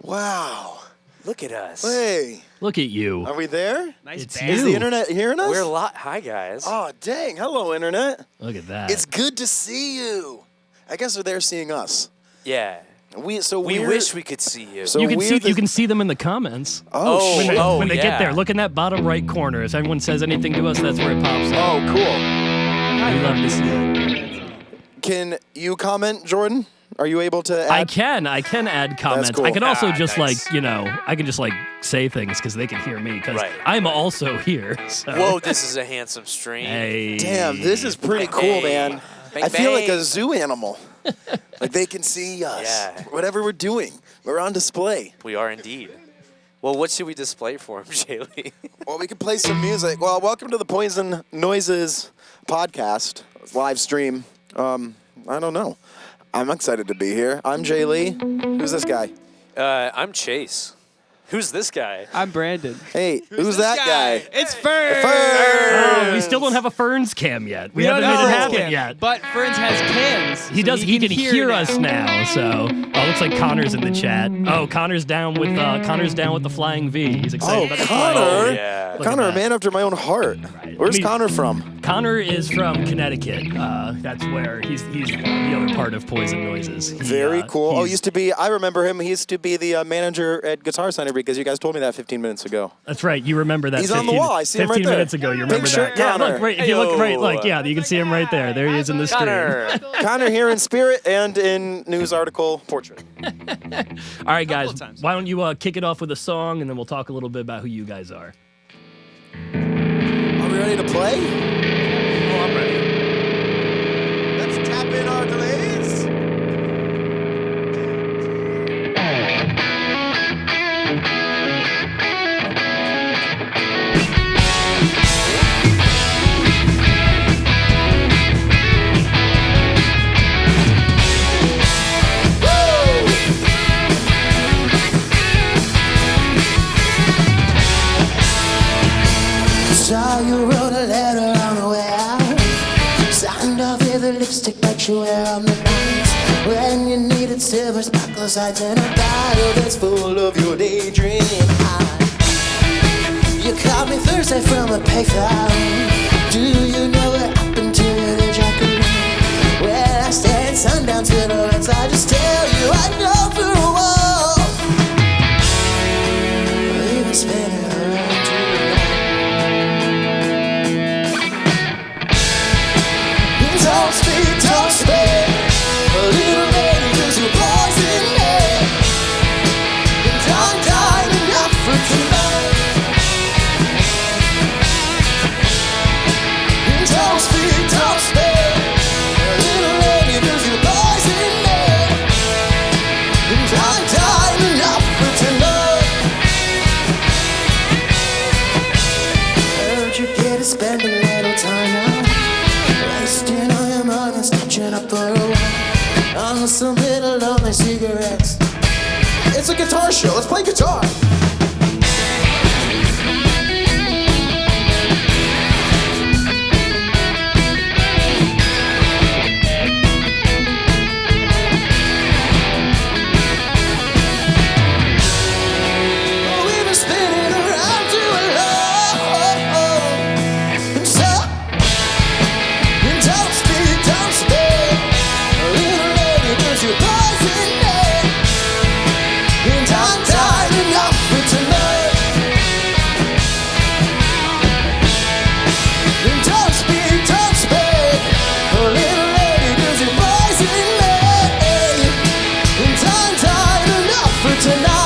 Wow. Look at us. Hey. Look at you. Are we there? Nice It's band. Is you. the internet hearing us? We're Hi, guys. Oh, dang. Hello, internet. Look at that. It's good to see you. I guess they're seeing us. Yeah. We wish we could see you. So you can see we're the- you can see them in the comments. Oh, When shit. they, when they yeah. get there, look in that bottom right corner. If anyone says anything to us, that's where it pops up. Oh, cool. We love to see it. Can you comment, Jordan? Are you able to add? I can add comments. cool. I can also Ah, just nice. I can just say things because they can hear me because Right. I'm also here. So. Whoa, this is a handsome stream. Hey. Damn, this is pretty cool, Hey. man. Bang, I feel like a bang. zoo animal. Like they can see us. Yeah. Whatever we're doing, we're on display. We are indeed. Well, what should we display for him, Jaylee? Well, we can play some music. Well, welcome to the Poison Noises podcast live stream. I don't know. I'm excited to be here. I'm Jay Lee. Who's this guy? I'm Chase. Who's this guy? I'm Brandon. Hey, who's that guy? It's Fern. Oh, we still don't have a Ferns cam yet. We haven't made it happen yet. But Ferns has cans. He so does. He can hear now. us now. So, it looks like Connor's in the chat. Oh, Connor's down with the flying V. He's excited about the flying Connor. V. Yeah. Look at Connor, a that. man after my own heart. Right. Where's I mean- Connor from? Connor is from Connecticut. That's where he's the other part of Poison Noises. Very cool. Oh, he's- I remember him. He used to be the manager at Guitar Center because you guys told me that 15 minutes ago. That's right. You remember that. He's on the 15 wall. I see him right 15 there. minutes ago. You Pink remember shirt that? Yeah, Connor. look right. If you look right, Hey-o. look, yeah, you can see him right there. There he is in the screen. Connor. Connor here in spirit and in news article portrait. All right, guys. Couple times. Why don't you kick it off with a song, and then we'll talk a little bit about who you guys are. Are we ready to play? Oh, I'm ready. Let's tap in our delays. Saw you wrote a letter on the way out. Signed off with the lipstick that you wear on the nights when you needed silver sparkle sights and a bottle that's full of your daydream eyes. You called me Thursday from a payphone. Do you know what happened to your jackery? Well, I stay at sundown till the lights. I just tell you I know through a wall. We've been spinning around tonight. Don't speak, a little lady, 'cause you're poison me. And I'm dying enough for tonight. Don't speak, a little lady, 'cause you're poison me. And I'm dying enough for tonight. Heard you get to spend a little time now. Wasting all your money, snatching up for a while on some little lonely cigarettes. It's a guitar show. Let's play guitar. Oh, we've been spinning around too long. And so, and don't speak, a little lady, 'cause you're poison me. And I'm dying enough for tonight. And don't speak, a little lady, 'cause you're poison me. And I'm dying enough for tonight.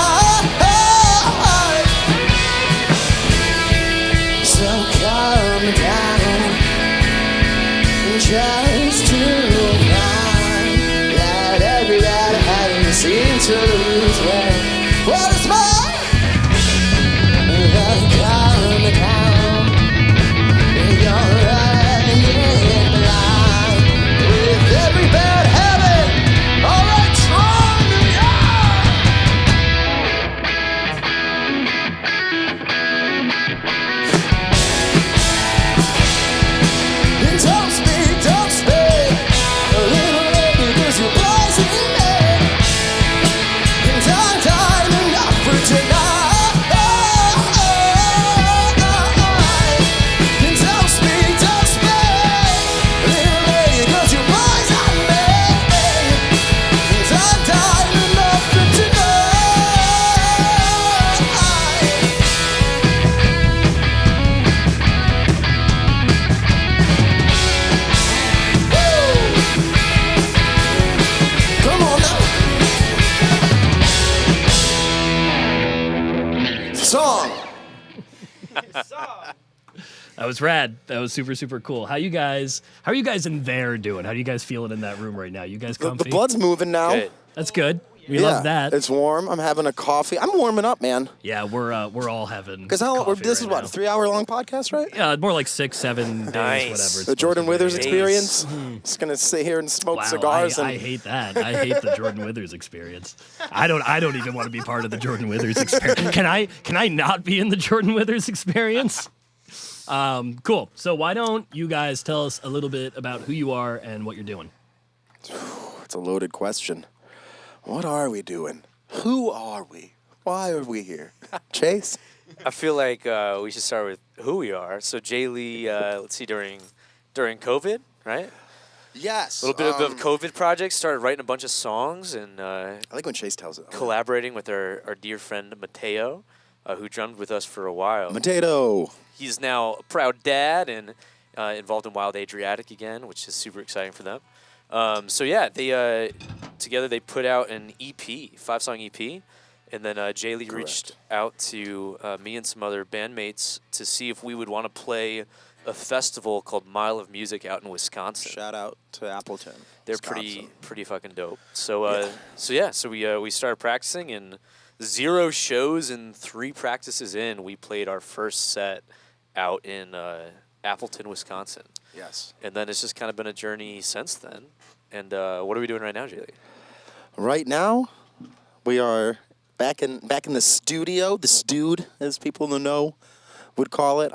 So calm down and just to find that everybody hadn't seemed to lose what is mine. Calm down, you're running blind with every bad habit. All right, strong, yeah. And don't speak, a little lady, 'cause you're poison me. And I'm dying That was rad. That was super, super cool. How are you guys in there doing? How are you guys feeling in that room right now? You guys The comfy? blood's moving now. Good. That's good. We Yeah, love that. It's warm. I'm having a coffee. I'm warming up, man. Yeah, we're all having. Because coffee this is right what, now. a 3-hour-long podcast, right? Yeah, more like 6-7 days, Nice. whatever. it's The Jordan supposed to Withers be. experience. Just gonna sit here and smoke Wow, cigars. I hate that. I hate the Jordan Withers experience. I don't even want to be part of the Jordan Withers experience. Can I not be in the Jordan Withers experience? Cool. So why don't you guys tell us a little bit about who you are and what you're doing? It's a loaded question. What are we doing? Who are we? Why are we here? Chase? I feel like we should start with who we are. So Jay Lee, let's see, during COVID, right? Yes. A little bit of COVID projects. Started writing a bunch of songs and I like when Chase tells it. collaborating with our dear friend Mateo, who drummed with us for a while. Potato. He's now a proud dad and involved in Wild Adriatic again, which is super exciting for them. So yeah, they together they put out an EP, 5-song EP, and then Jay Lee reached out to me and some other bandmates to see if we would want to play a festival called Mile of Music out in Wisconsin. Shout out to Appleton. They're Wisconsin. pretty fucking dope. So so we started practicing, and 0 shows and 3 practices in, we played our first set out in Appleton, Wisconsin. Yes. And then it's just kind of been a journey since then. And what are we doing right now, Julie? Right now, we are back in the studio, the stewed, as people in the know would call it.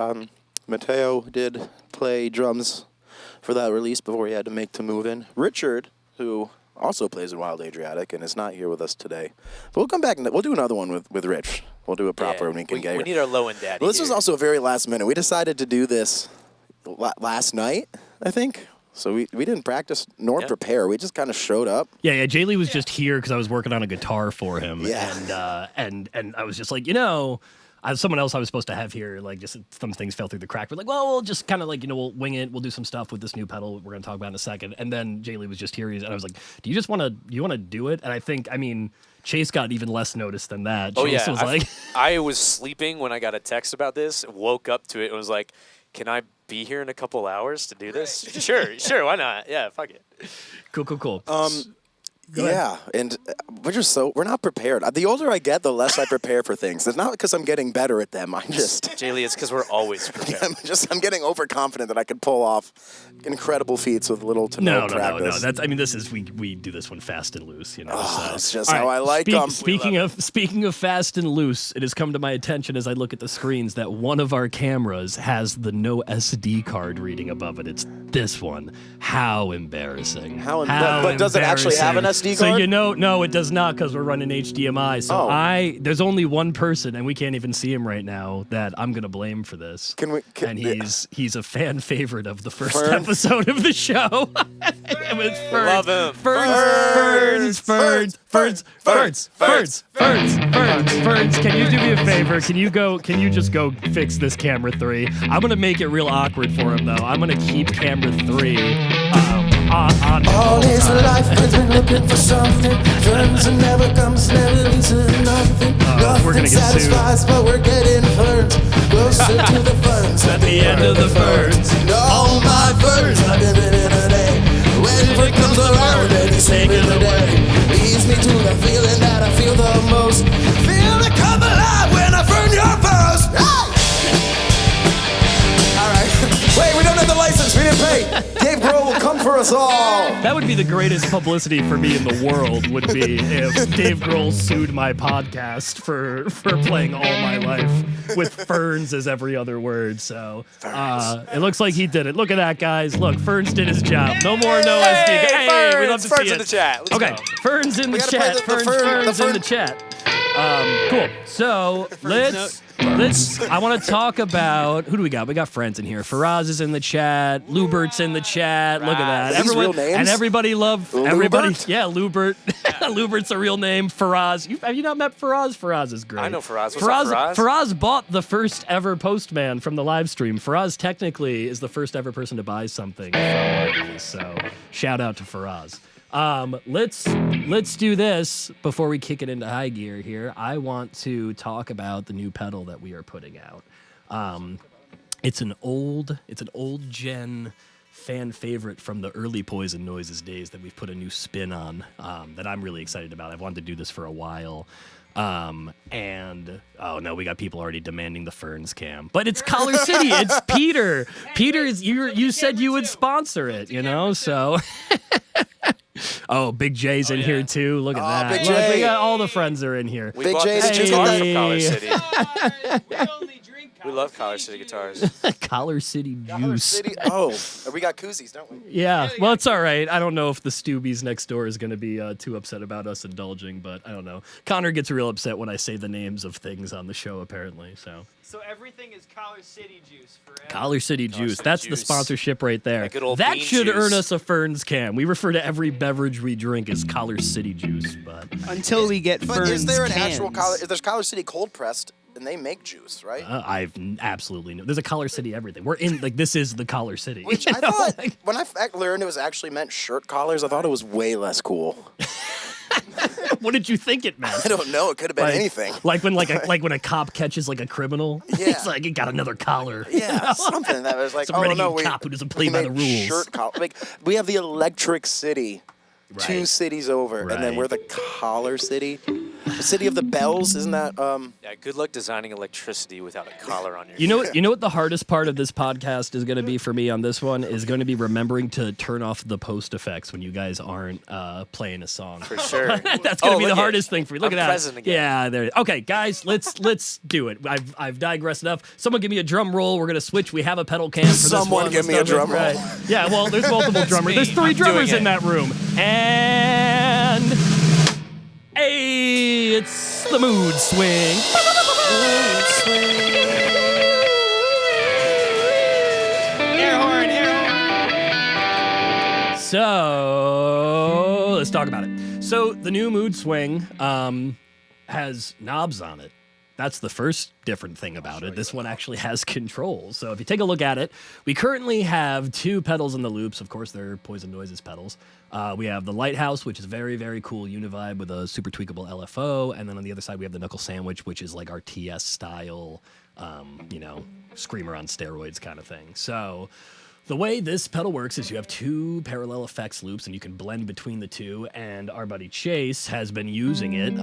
Mateo did play drums for that release before he had to make the move in. Richard, who also plays in Wild Adriatic and is not here with us today. But we'll come back and we'll do another one with Rich. We'll do it proper when we can get we here. need our low-end daddy. Well, this was here. also very last minute. We decided to do this last night, I think. So we didn't practice nor prepare. We just kind of showed up. Yeah. Jay Lee was just here because I was working on a guitar for him. Yeah. And I was just like, someone else I was supposed to have here, like, just some things fell through the crack. We're like, well, we'll just kind of like, we'll wing it. We'll do some stuff with this new pedal we're going to talk about in a second. And then Jay Lee was just here, and I was like, do you want to do it? And I think, Chase got even less notice than that. Oh, Chase yeah. was like, I was sleeping when I got a text about this, woke up to it, and was like, can I be here in a couple hours to do this? Sure, why not? Yeah, fuck it. Cool. Yeah, and we're not prepared. The older I get, the less I prepare for things. It's not because I'm getting better at them. Jay Lee, it's because we're always prepared. I'm getting overconfident that I can pull off incredible feats with little to no practice. No. We do this one fast and loose, so. That's just All how I like them. Speaking of fast and loose, it has come to my attention as I look at the screens that one of our cameras has the no SD card reading above it. It's this one. How embarrassing. But does it actually have an SD So card? no, it does not because we're running HDMI. So there's only one person, and we can't even see him right now, that I'm gonna blame for this. And he's a fan favorite of the first episode of the show. It was Ferns. Love him. Ferns. Can you do me a favor? Can you just go fix this camera 3? I'm gonna make it real awkward for him though. I'm gonna keep camera 3 on All his life has been looking for something. Ferns and never comes, never leads to nothing. We're gonna Nothing get sued. satisfies, but we're getting ferns. Closer to the ferns. At the end of the ferns. All my ferns have been in a day. When it comes around and he's saving the day. Leads me to the feeling that I feel the most. Feel it come alive when I fern your furs. Alright. Wait, we don't have the license. We didn't pay. Dave Grohl will come for us all. That would be the greatest publicity for me in the world, would be if Dave Grohl sued my podcast for playing All My Life with ferns as every other word. So it looks like he did it. Look at that, guys. Look, Ferns did his job. No more no SD. Hey, we love to Ferns see in the it. chat. Let's Okay, go. Ferns in the gotta play chat. the Ferns in the chat. Cool. So let's. I want to talk about, who do we got? We got friends in here. Faraz is in the chat. Lubert's in the chat. Look at that. Are these real names? And everybody everybody. Lubert? Yeah, Lubert. Lubert's a real name. Faraz. Have you not met Faraz? Faraz is great. I know Faraz. What's up, Faraz? Faraz bought the first ever postman from the live stream. Faraz technically is the first ever person to buy something from Arby's. So shout out to Faraz. Let's do this before we kick it into high gear here. I want to talk about the new pedal that we are putting out. It's an old gen fan favorite from the early Poison Noises days that we've put a new spin on that I'm really excited about. I've wanted to do this for a while. And oh no, we got people already demanding the Ferns cam. But it's Collar City. It's Peter. Peter is you said you would sponsor it, you know, so oh, Big J's in here too. Look at that. Big Look, J. we got all the friends are in here. We Big bought J, this did you guitar get from Collar City. We only drink We love Collar City guitars. Collar City Collar juice. City. Oh, we got koozies, don't we? Yeah, well, it's all right. I don't know if the Stoobies next door is going to be too upset about us indulging, but I don't know. Connor gets real upset when I say the names of things on the show, apparently. So everything is Collar City juice forever. Collar City Juice. City That's the Juice. sponsorship right there. That good old That bean should juice. earn us a Ferns cam. We refer to every beverage we drink as Collar City Juice, but Until we get But Ferns is there an cans. actual Collar? There's Collar City cold pressed, and they make juice, right? I've absolutely no. There's a Collar City everything. We're in this is the Collar City. Which I thought when I learned it was actually meant shirt collars, I thought it was way less cool. What did you think it meant? I don't know. It could have been anything. Like when when a cop catches like a criminal. Yeah. It's like it got another collar. Yeah, something that was like, Some oh renegade no, cop who doesn't play we by the made rules. Shirt collar. Like we have the Electric City, two Right. cities over, and then Right. we're the Collar City, the city of the bells. Isn't that? Yeah, good luck designing electricity without a collar on your You know what the hardest part of this podcast is going to be for me on this one is going to be remembering to turn off the post effects when you guys aren't playing a song. For sure. That's going to be the look hardest thing for you. Look I'm at that. present again. Yeah, there. Okay, guys, let's do it. I've digressed enough. Someone give me a drum roll. We're going to switch. We have a pedal cam for Someone this one. give me a Let's start drum with- roll. Right. Yeah, well, there's multiple drummers. There's 3 I'm drummers doing in it. that room. And hey, it's the mood swing. Air horn, air horn. So let's talk about it. So the new mood swing has knobs on it. That's the first different thing about it. This one actually has controls. So if you take a look at it, we currently have 2 pedals in the loops. Of course, they're Poison Noises pedals. We have the Lighthouse, which is very, very cool univibe with a super tweakable LFO. And then on the other side, we have the Knuckle Sandwich, which is like our TS style, screamer on steroids kind of thing. So the way this pedal works is you have 2 parallel effects loops and you can blend between the 2, and our buddy Chase has been using it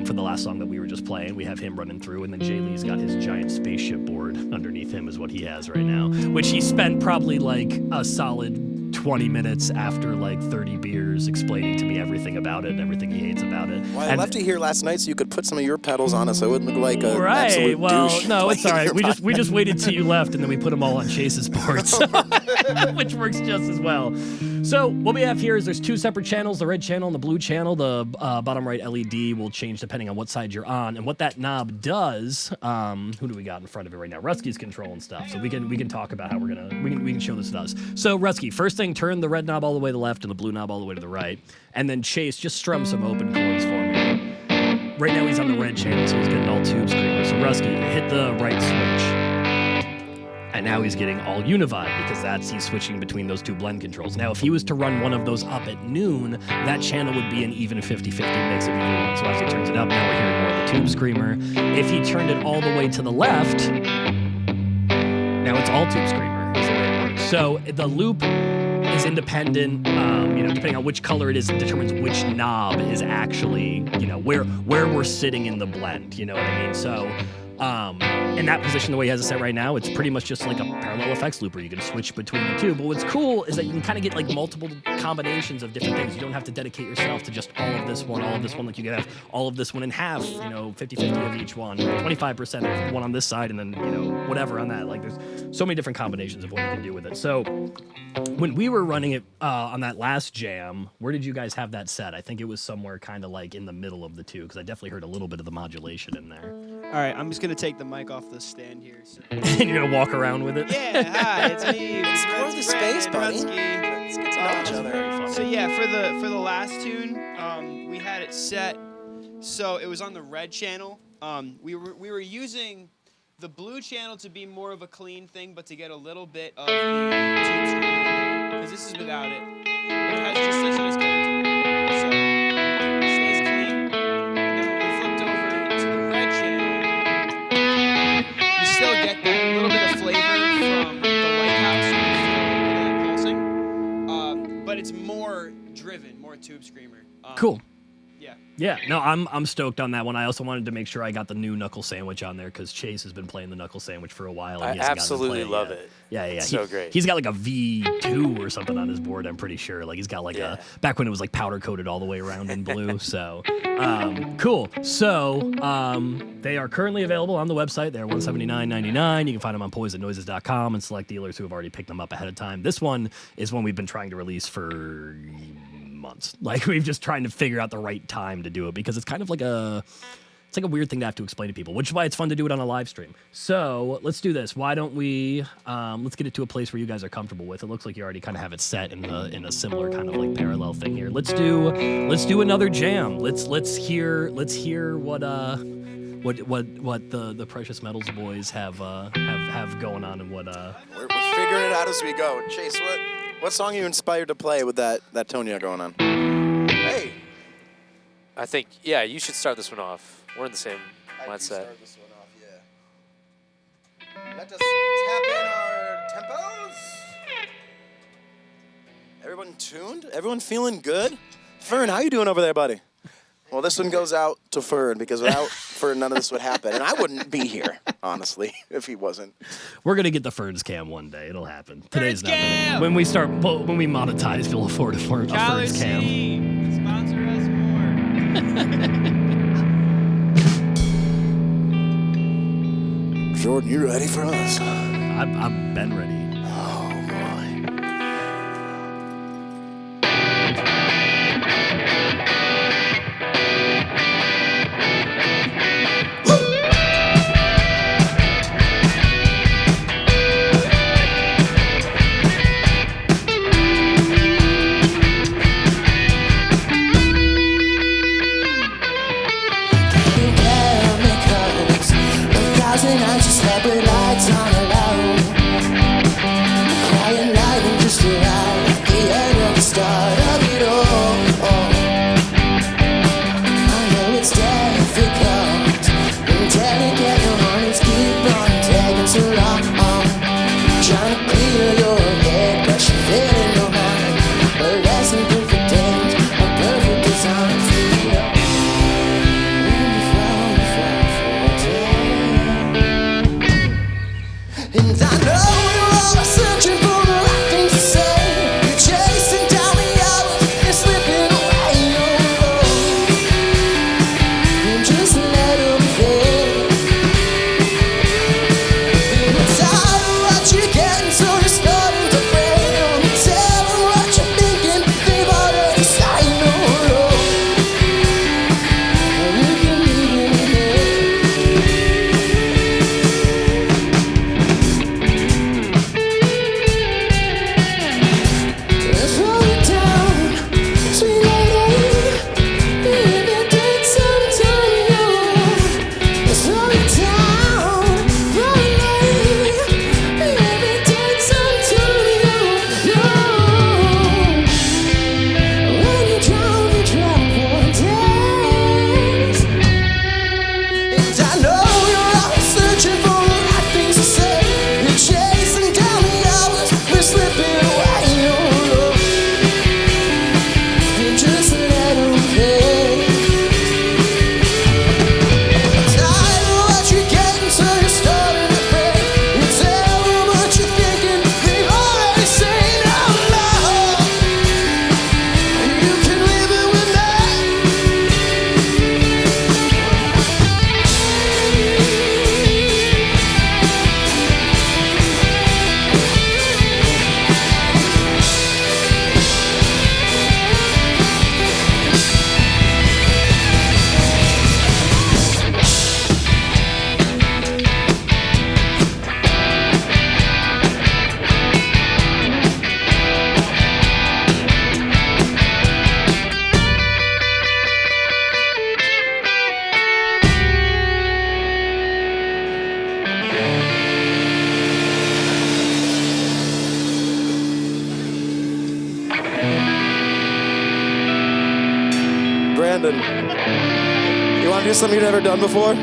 for the last song that we were just playing. We have him running through, and then Jay Lee's got his giant spaceship board underneath him is what he has right now, which he spent probably like a solid 20 minutes after like 30 beers explaining to me everything about it and everything he hates about it. Well, I And- left it here last night so you could put some of your pedals on it, so it wouldn't look like a Right. absolute Well, douche no, it's all playing right. your We just waited till you left, and then we put them all on Chase's boards, which works just as well. So what we have here is there's 2 separate channels: the red channel and the blue channel. The bottom right LED will change depending on what side you're on, and what that knob does. Who do we got in front of it right now? Rusky's controlling stuff, so we can talk about how we can show this to us. So Rusky, first thing, turn the red knob all the way to the left and the blue knob all the way to the right, and then Chase, just strum some open chords for me. Right now he's on the red channel, so he's getting all tube screamers. So Rusky, hit the right switch. And now he's getting all univibe because he's switching between those 2 blend controls. Now, if he was to run one of those up at noon, that channel would be an even 50-50 mix of either one. So as he turns it up, now we're hearing more of the tube screamer. If he turned it all the way to the left, now it's all tube screamer is the way it works. So the loop is independent, depending on which color it is, it determines which knob is actually, where we're sitting in the blend, you know what I mean? So in that position, the way he has it set right now, it's pretty much just like a parallel effects looper. You can switch between the 2. But what's cool is that you can kind of get like multiple combinations of different things. You don't have to dedicate yourself to just all of this one. Like you can have all of this one in half, 50-50 of each one, 25% of one on this side, and then, whatever on that. Like there's so many different combinations of what you can do with it. So when we were running it on that last jam, where did you guys have that set? I think it was somewhere kind of like in the middle of the 2, because I definitely heard a little bit of the modulation in there. All right, I'm just going to take the mic off the stand here. So. And you're gonna walk around with it? Yeah, hi, it's me. Explore the space, buddy. Let's get to know each other. So yeah, for the last tune, we had it set so it was on the red channel. We were using the blue channel to be more of a clean thing, but to get a little bit of the tube scream in there, because this is without it. But it has just such a nice character. So it stays clean. And then when we flipped over to the red channel, you still get that little bit of flavor from Tube Screamer. Cool. Yeah. Yeah, no, I'm stoked on that one. I also wanted to make sure I got the new Knuckle Sandwich on there because Chase has been playing the Knuckle Sandwich for a while. And I he hasn't gotten to absolutely play love yet. it. Yeah. It's so great. He's got like a V2 or something on his board, I'm pretty sure. Like he's got like Yeah. back when it was like powder coated all the way around in blue. So cool. So they are currently available on the website. They're $179.99. You can find them on poisonnoises.com and select dealers who have already picked them up ahead of time. This one is one we've been trying to release for months. Like we've just trying to figure out the right time to do it because it's kind of like it's like a weird thing to have to explain to people, which is why it's fun to do it on a live stream. So let's do this. Why don't we let's get it to a place where you guys are comfortable with. It looks like you already kind of have it set in a similar kind of like parallel thing here. Let's do another jam. Let's hear what the Precious Metals boys have going on and what We're figuring it out as we go. Chase, what song are you inspired to play with that Tonya going on? Hey. I think, yeah, you should start this one off. We're in the same mindset. Start this one off, yeah. Let us tap in our tempos. Everyone tuned? Everyone feeling good? Fern, how you doing over there, buddy? Well, this one goes out to Fern because without Fern, none of this would happen. And I wouldn't be here, honestly, if he wasn't. We're gonna get the Ferns cam one day. It'll happen. Today's not. cam! When we monetize, we'll afford a Ferns cam. Sponsor us more. Jordan, you ready for us? I've been ready. Oh, boy. Brandon, you want to do something you've never done before?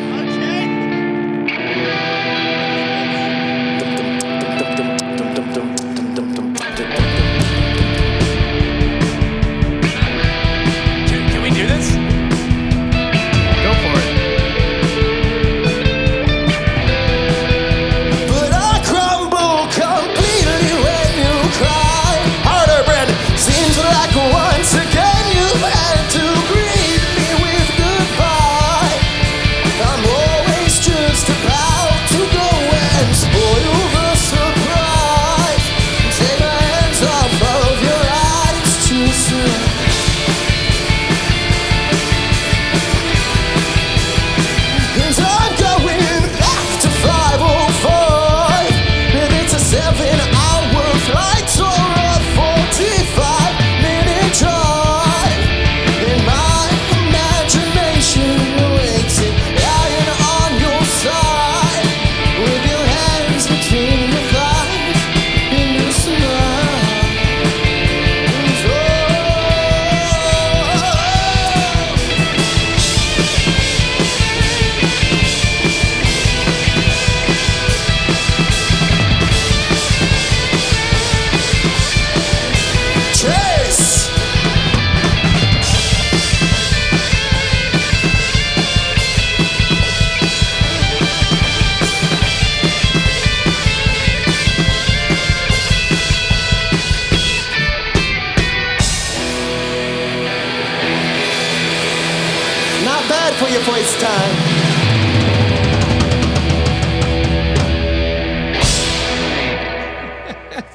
bad for your first time.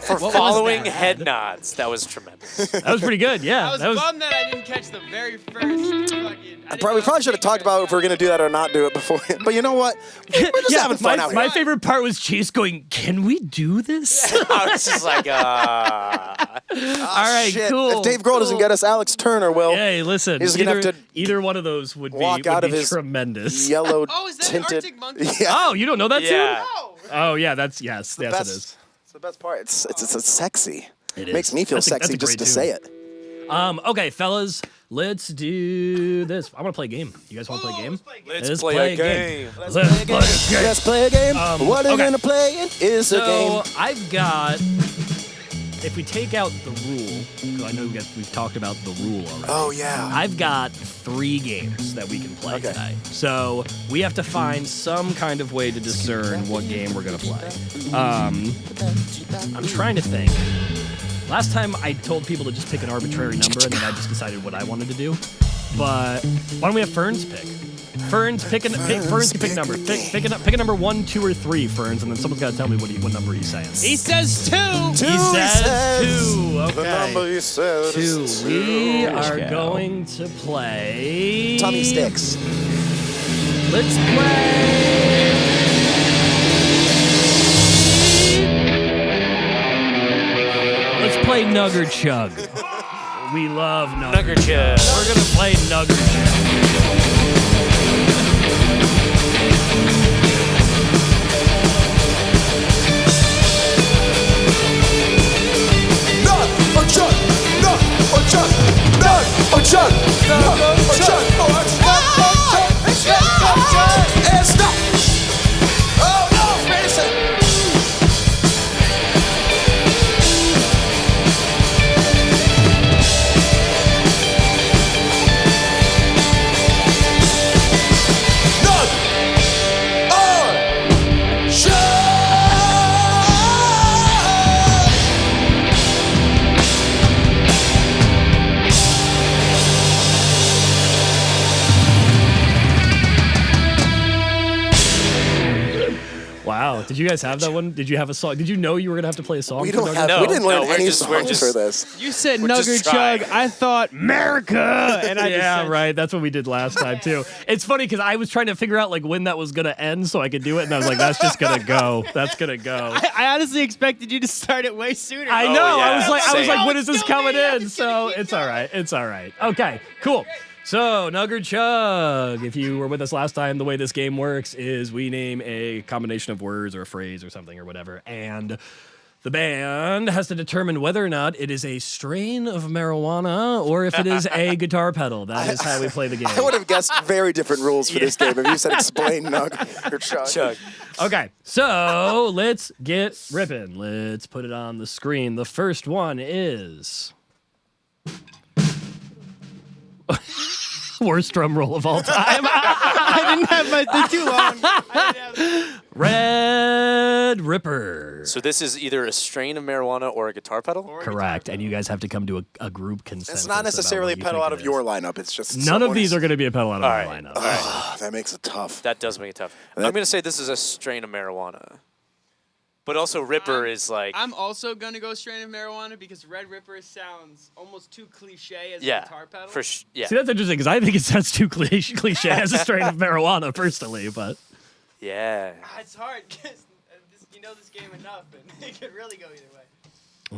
For following head nods, that was tremendous. That was pretty good. Yeah. I was that was bummed that I didn't catch the very first fucking. We probably should have talked about if we're gonna do that or not do it before. But you know what? We're just having fun out here. My favorite part was Chase going, "Can we do this?" I was just like, All right, Shit. cool. If Dave Grohl doesn't get us Alex Turner, well, Hey, listen. He's gonna Either, have to either one of those would walk be, out would of be his tremendous. yellow Oh, is that tinted. Arctic Monkey? Yeah. Oh, you don't know that yeah. tune? Oh. Oh, yeah. That's yes. Yes, Best- it is. It's the best part. It's sexy. It Makes is. me feel That's a sexy just great to tune. say it. Okay, fellas, let's do this. I want to play a game. You guys want to play a game? Let's play a game. Let's play a game. Let's play a game. What are we okay. gonna play? It is a game. So I've got. If we take out the rule, because I know we've talked about the rule already. Oh yeah. I've got 3 games that we can play Okay. tonight. So we have to find some kind of way to discern what game we're going to play. I'm trying to think. Last time I told people to just pick an arbitrary number and then I just decided what I wanted to do. But why don't we have Ferns pick? Ferns, Ferns can pick a number. Pick a number 1, 2, or 3, Ferns, and then someone's got to tell me what number he's saying. He says 2. He says 2. Okay. The number you said 2. is We are going to play. Tommy Sticks. Let's play. Let's play Nugger Chug. We love Nugger Nugger Chug. We're gonna play Nugger Chug. Nut or chug, nut or chug, nut or chug, nut or chug, and stop. Oh no, Mason. Nut or chug. Wow. Did you guys have that one? Did you have a song? Did you know you were gonna have to play a song? We for don't Nugger have. Chug? We didn't learn we're any just- we're songs just- for this. You said We're Nugger just trying. Chug. I thought America, and I just Yeah, said, right. That's what we did last time too. It's funny because I was trying to figure out like when that was gonna end so I could do it, and I was like, "That's just gonna go. That's gonna go." I honestly expected you to start it way sooner. I Oh, know. yeah, I was like, same. when is this Still coming me, I'm in? just gonna So keep it's all going. right. It's all right. Okay, cool. So Nugger Chug. If you were with us last time, the way this game works is we name a combination of words or a phrase or something or whatever, and the band has to determine whether or not it is a strain of marijuana or if it is a guitar pedal. That is how we play the game. I would have guessed very different rules for this game if you said explain Nug or chug. Chug. Okay, so let's get ripping. Let's put it on the screen. The first one is worst drum roll of all time. I didn't have my thing too long. I didn't have- Red Ripper. So this is either a strain of marijuana or a guitar pedal? Correct, and you guys have to come to a group consensus. It's not necessarily a about what you pedal think out it of is. your lineup. It's just None of these someone's- are going to be a pedal out of All my right. lineup. Ah, that makes it tough. That does make it tough. I'm going to say this is a strain of marijuana. But also Ripper is like, I'm also gonna go strain of marijuana because Red Ripper sounds almost too cliche as a yeah, guitar pedal. yeah, See, that's interesting because I think it sounds too cliche as a strain of marijuana, personally. But yeah. It's hard because you know this game enough, and it could really go either way.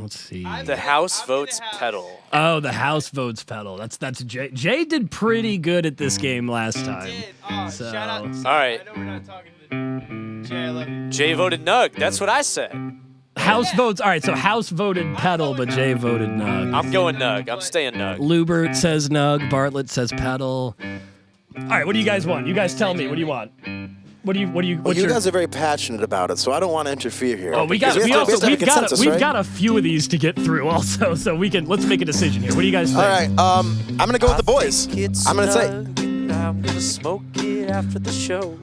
let's see. The House I'm gonna votes have- pedal. Oh, the House votes pedal. That's Jay. Jay did pretty good at this game last time. Did oh, So- shout out. All right. I know we're not talking to Jay. I love you. Jay voted Nug. That's what I said. House votes. All right, so House voted pedal, but Jay voted Nug. I'm going Nug. I'm staying Nug. Lubert says Nug. Bartlett says pedal. All right, what do you guys want? You guys tell me. What do you want? What's Well, you your? guys are very passionate about it, so I don't want to interfere here. Oh, we Because got. have We to- also have to have a we've got. consensus, We've right? got a few of these to get through, also. So we can. Let's make a decision here. What do you guys think? All right, I'm gonna go with the boys. I'm gonna say, I'm gonna smoke it after the show.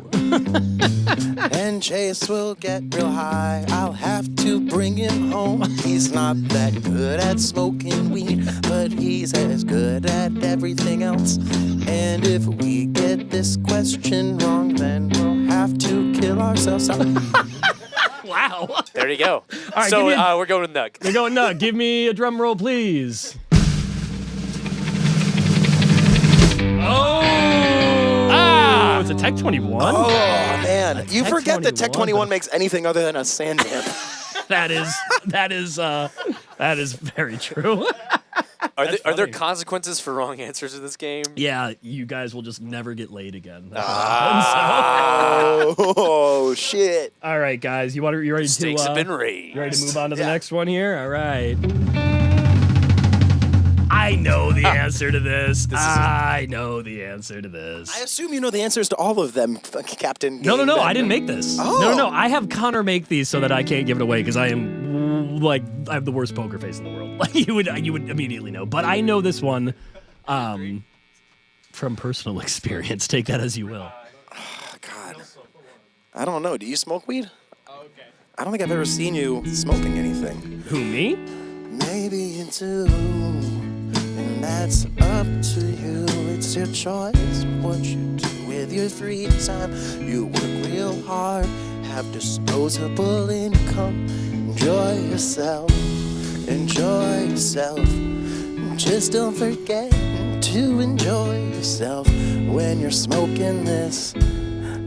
and Chase will get real high. I'll have to bring him home. He's not that good at smoking weed, but he's as good at everything else. And if we get get this question wrong, then we'll have to kill ourselves. Wow. There you go. right, So give me we're going with Nug. We're going Nug. Give me a drum roll, please. Oh! It's a Tech 21. Oh, man. You Tech forget that Tech 21 21 makes anything other than a sand dam. That is very true. Are there funny. consequences for wrong answers in this game? Yeah, you guys will just never get laid again. That's Oh, shit. all right, guys, you ready Stakes to have been raised. you ready to move on to the Yeah. next one here? All right. I know the answer to this. I know the answer to this. I assume you know the answers to all of them, Captain. No, Game I Ben. didn't make this. Oh. No, I have Connor make these so that I can't give it away because I have the worst poker face in the world. Like you would immediately know. But I know this one from personal experience. Take that as you will. God. I don't know. Do you smoke weed? Oh, okay. I don't think I've ever seen you smoking anything. Who, me? Maybe you do, and that's up to you. It's your choice what you do with your free time. You work real hard, have disposable income. Enjoy yourself, enjoy yourself. Just don't forget to enjoy yourself when you're smoking this.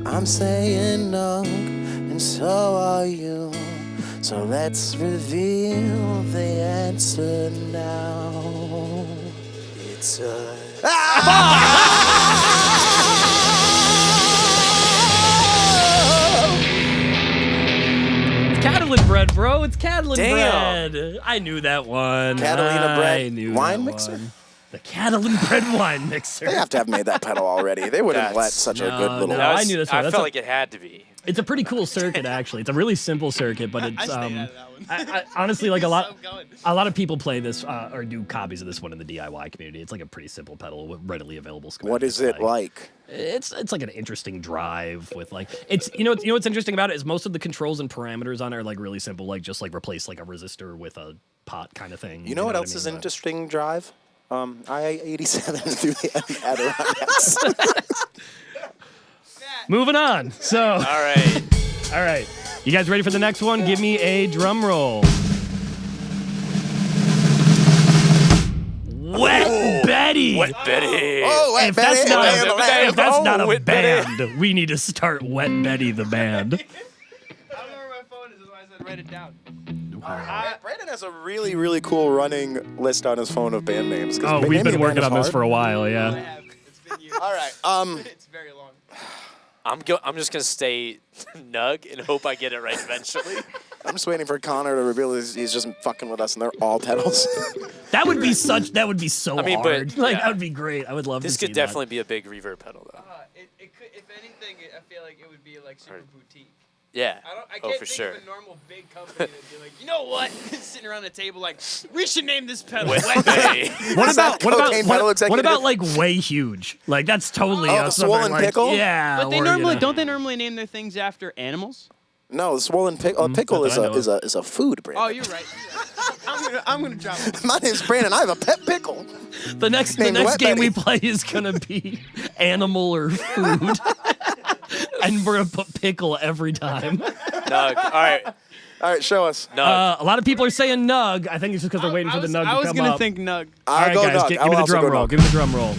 I'm saying no, and so are you. So let's reveal the answer now. It's a... Catalan bread, bro. It's Catalan Damn. bread. I knew that one. Catalina bread I knew wine that mixer? one. The Catalan bread wine mixer. They have to have made that pedal already. They wouldn't let That's- such a No, good little... no. That I was- knew this one. I That's felt a- like it had to be. It's a pretty cool circuit, actually. It's a really simple circuit, but it's I stayed out of that one. I honestly like a So good. lot of people play this or do copies of this one in the DIY community. It's like a pretty simple pedal with readily available schematics. What is it like? It's like an interesting drive with like it's you know what's interesting about it is most of the controls and parameters on it are like really simple, like just like replace like a resistor with a pot kind of thing. You know what else I is mean? an interesting drive? I-87 through the Adirondacks. Moving on. So All right. all right, you guys ready for the next one? Give me a drum roll. Wet Betty. Wet Betty. Oh, wait, If that's Betty, not Betty, a, Betty. if that's not a Wet Betty. band, we need to start Wet Betty the band. I don't know where my phone is, that's why I said write it down. Brandon has a really, really cool running list on his phone of band names. 'cause Oh, we've naming been a working band on is this hard. for a while, I yeah. have. It's been years. All right. It's very long. I'm just gonna stay Nug and hope I get it right eventually. I'm just waiting for Connor to reveal he's just fucking with us, and they're all pedals. That would be so I mean, but, hard. Like yeah. that would be great. I would love This to see could that. definitely be a big reverb pedal, though. It could, if anything, I feel like it would be like super boutique. Yeah. I Oh, can't for think sure. of a normal big company that'd be like, you know what? Sitting around a table like, we should name this pedal Wet Wet Betty. What Is that about cocaine pedal what executive? about like way huge? Like that's totally Oh, the something swollen like, pickle? Yeah, But they or, normally you know. don't they normally name their things after animals? No, the swollen pickle. Pickle not is that I a know is a food, Brandon. Oh, you're right. I'm gonna drop it. My name's Brandon. I have a pet pickle. The next Named Wet game we Betty. play is gonna be animal or food, and we're gonna put pickle every time. Nug. All right. All right, show us. Nug. A lot of people are saying nug. I think it's just because they're waiting for the nug to come I was gonna up. think Nug. All I'll right, go guys, Nug. give I'll me the also drum go roll. Nug. Give me the drum roll.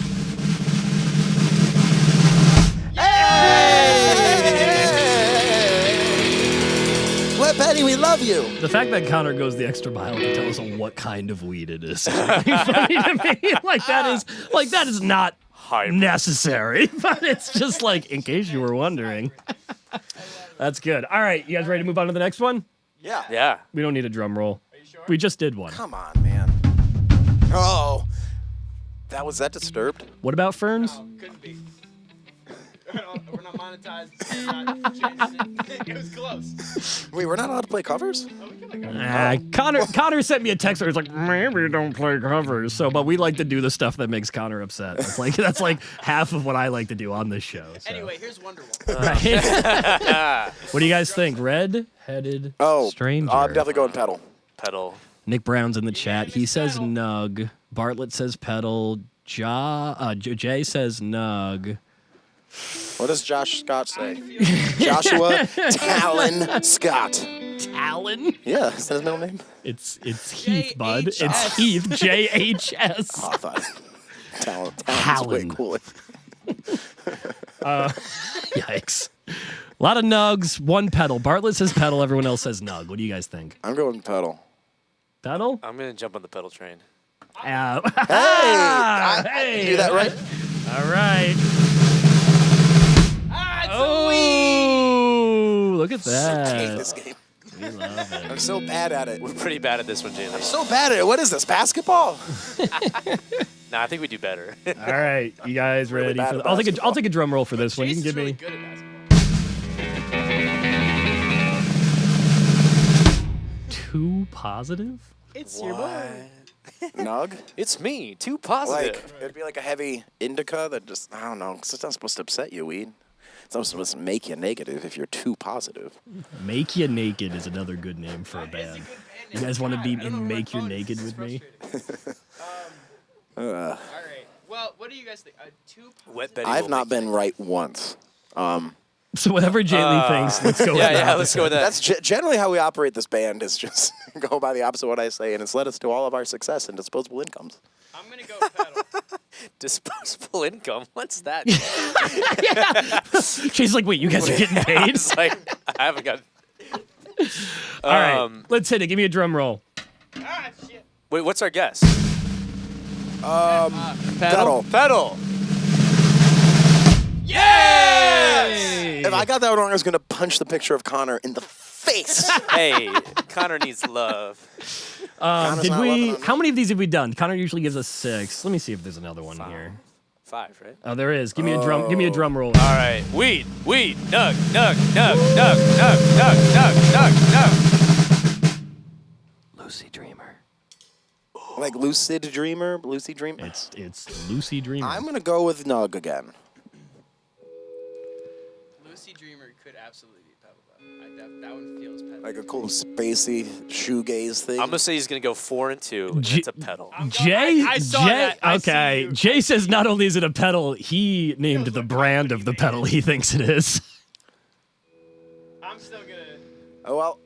Wet Betty, we love you. The fact that Connor goes the extra mile to tell us what kind of weed it is really funny to me. Like that is not Hybrid. necessary, but it's just like in case you were wondering. That's good. All right, you guys ready to move on to the next one? Yeah. Yeah. We don't need a drum roll. Are you sure? We just did one. Come on, man. Oh, was that Disturbed? What about ferns? Couldn't be. We're not monetized. It was close. Wait, we're not allowed to play covers? Connor sent me a text where he's like, maybe don't play covers. So, but we like to do the stuff that makes Connor upset. That's like half of what I like to do on this show. So. Anyway, here's Wonderwall. Right? What do you guys think? Red-headed stranger. I'm definitely going pedal. Pedal. Nick Brown's in the chat. He says nug. Bartlett says pedal. Jay says nug. What does Josh Scott say? Joshua Talon Scott. Talon? Yeah, is that his middle name? It's Heath, bud. JHS. It's Heath, JHS. Oh, I thought Talon's way Talon. cooler. Yikes. A lot of nugs, one pedal. Bartlett says pedal, everyone else says nug. What do you guys think? I'm going pedal. Pedal? I'm gonna jump on the pedal train. Hey, I hey. do that right. All right. Oh, look at I hate that. this game. We love it. I'm so bad at it. We're pretty bad at this one, Jaylee. So bad at it. What is this, basketball? Nah, I think we do better. All right, you guys Really ready bad for at I'll take a drum roll for this one. You can Jason's give really me good at basketball. 2 positive. It's your boy. Nug? It's me, too positive. Like, it'd be like a heavy indica that just, I don't know, 'cause it's not supposed to upset you, weed. It's not supposed to make you negative if you're too positive. Make You Naked is another good name for a band. You guys want to be in Make You Naked with me? All right. Well, what do you guys think? 2 Wet Betty I've will not make been right once. So whatever Jaylee thinks, let's go with Yeah, the yeah, let's go with that. That's generally how we operate this band is just go by the opposite of what I say, and it's led us to all of our success and disposable incomes. I'm going to go with pedal. Disposable income. What's that? She's like, wait, you guys are getting paid? It's like I haven't got. All right, let's hit it. Give me a drum roll. Ah, shit. Wait, what's our guess? Pedal. Pedal. Hey! If I got that wrong, I was going to punch the picture of Connor in the face. Hey, Connor needs love. Connor's Did not we? loving on How me. many of these have we done? Connor usually gives us 6. Let me see if there's another one here. 5, right? Oh, there is. Give me a drum. Give me a drum roll. All right. Weed, nug, nug, nug, nug, nug, nug, nug, nug, nug. Lucy Dreamer. Like Lucid Dreamer, Lucy Dream. It's Lucy Dreamer. I'm going to go with Nug again. Lucy Dreamer could absolutely be pedal, though. That one feels pedal. Like a cool spacey shoegaze thing. I'm gonna say he's gonna go 4 and 2. And it's a pedal. Jay, I saw Jay, that. I see okay. you. Jay says not only is it a pedal, he named the brand of the pedal he thinks it is. I'm still going to... Oh, well,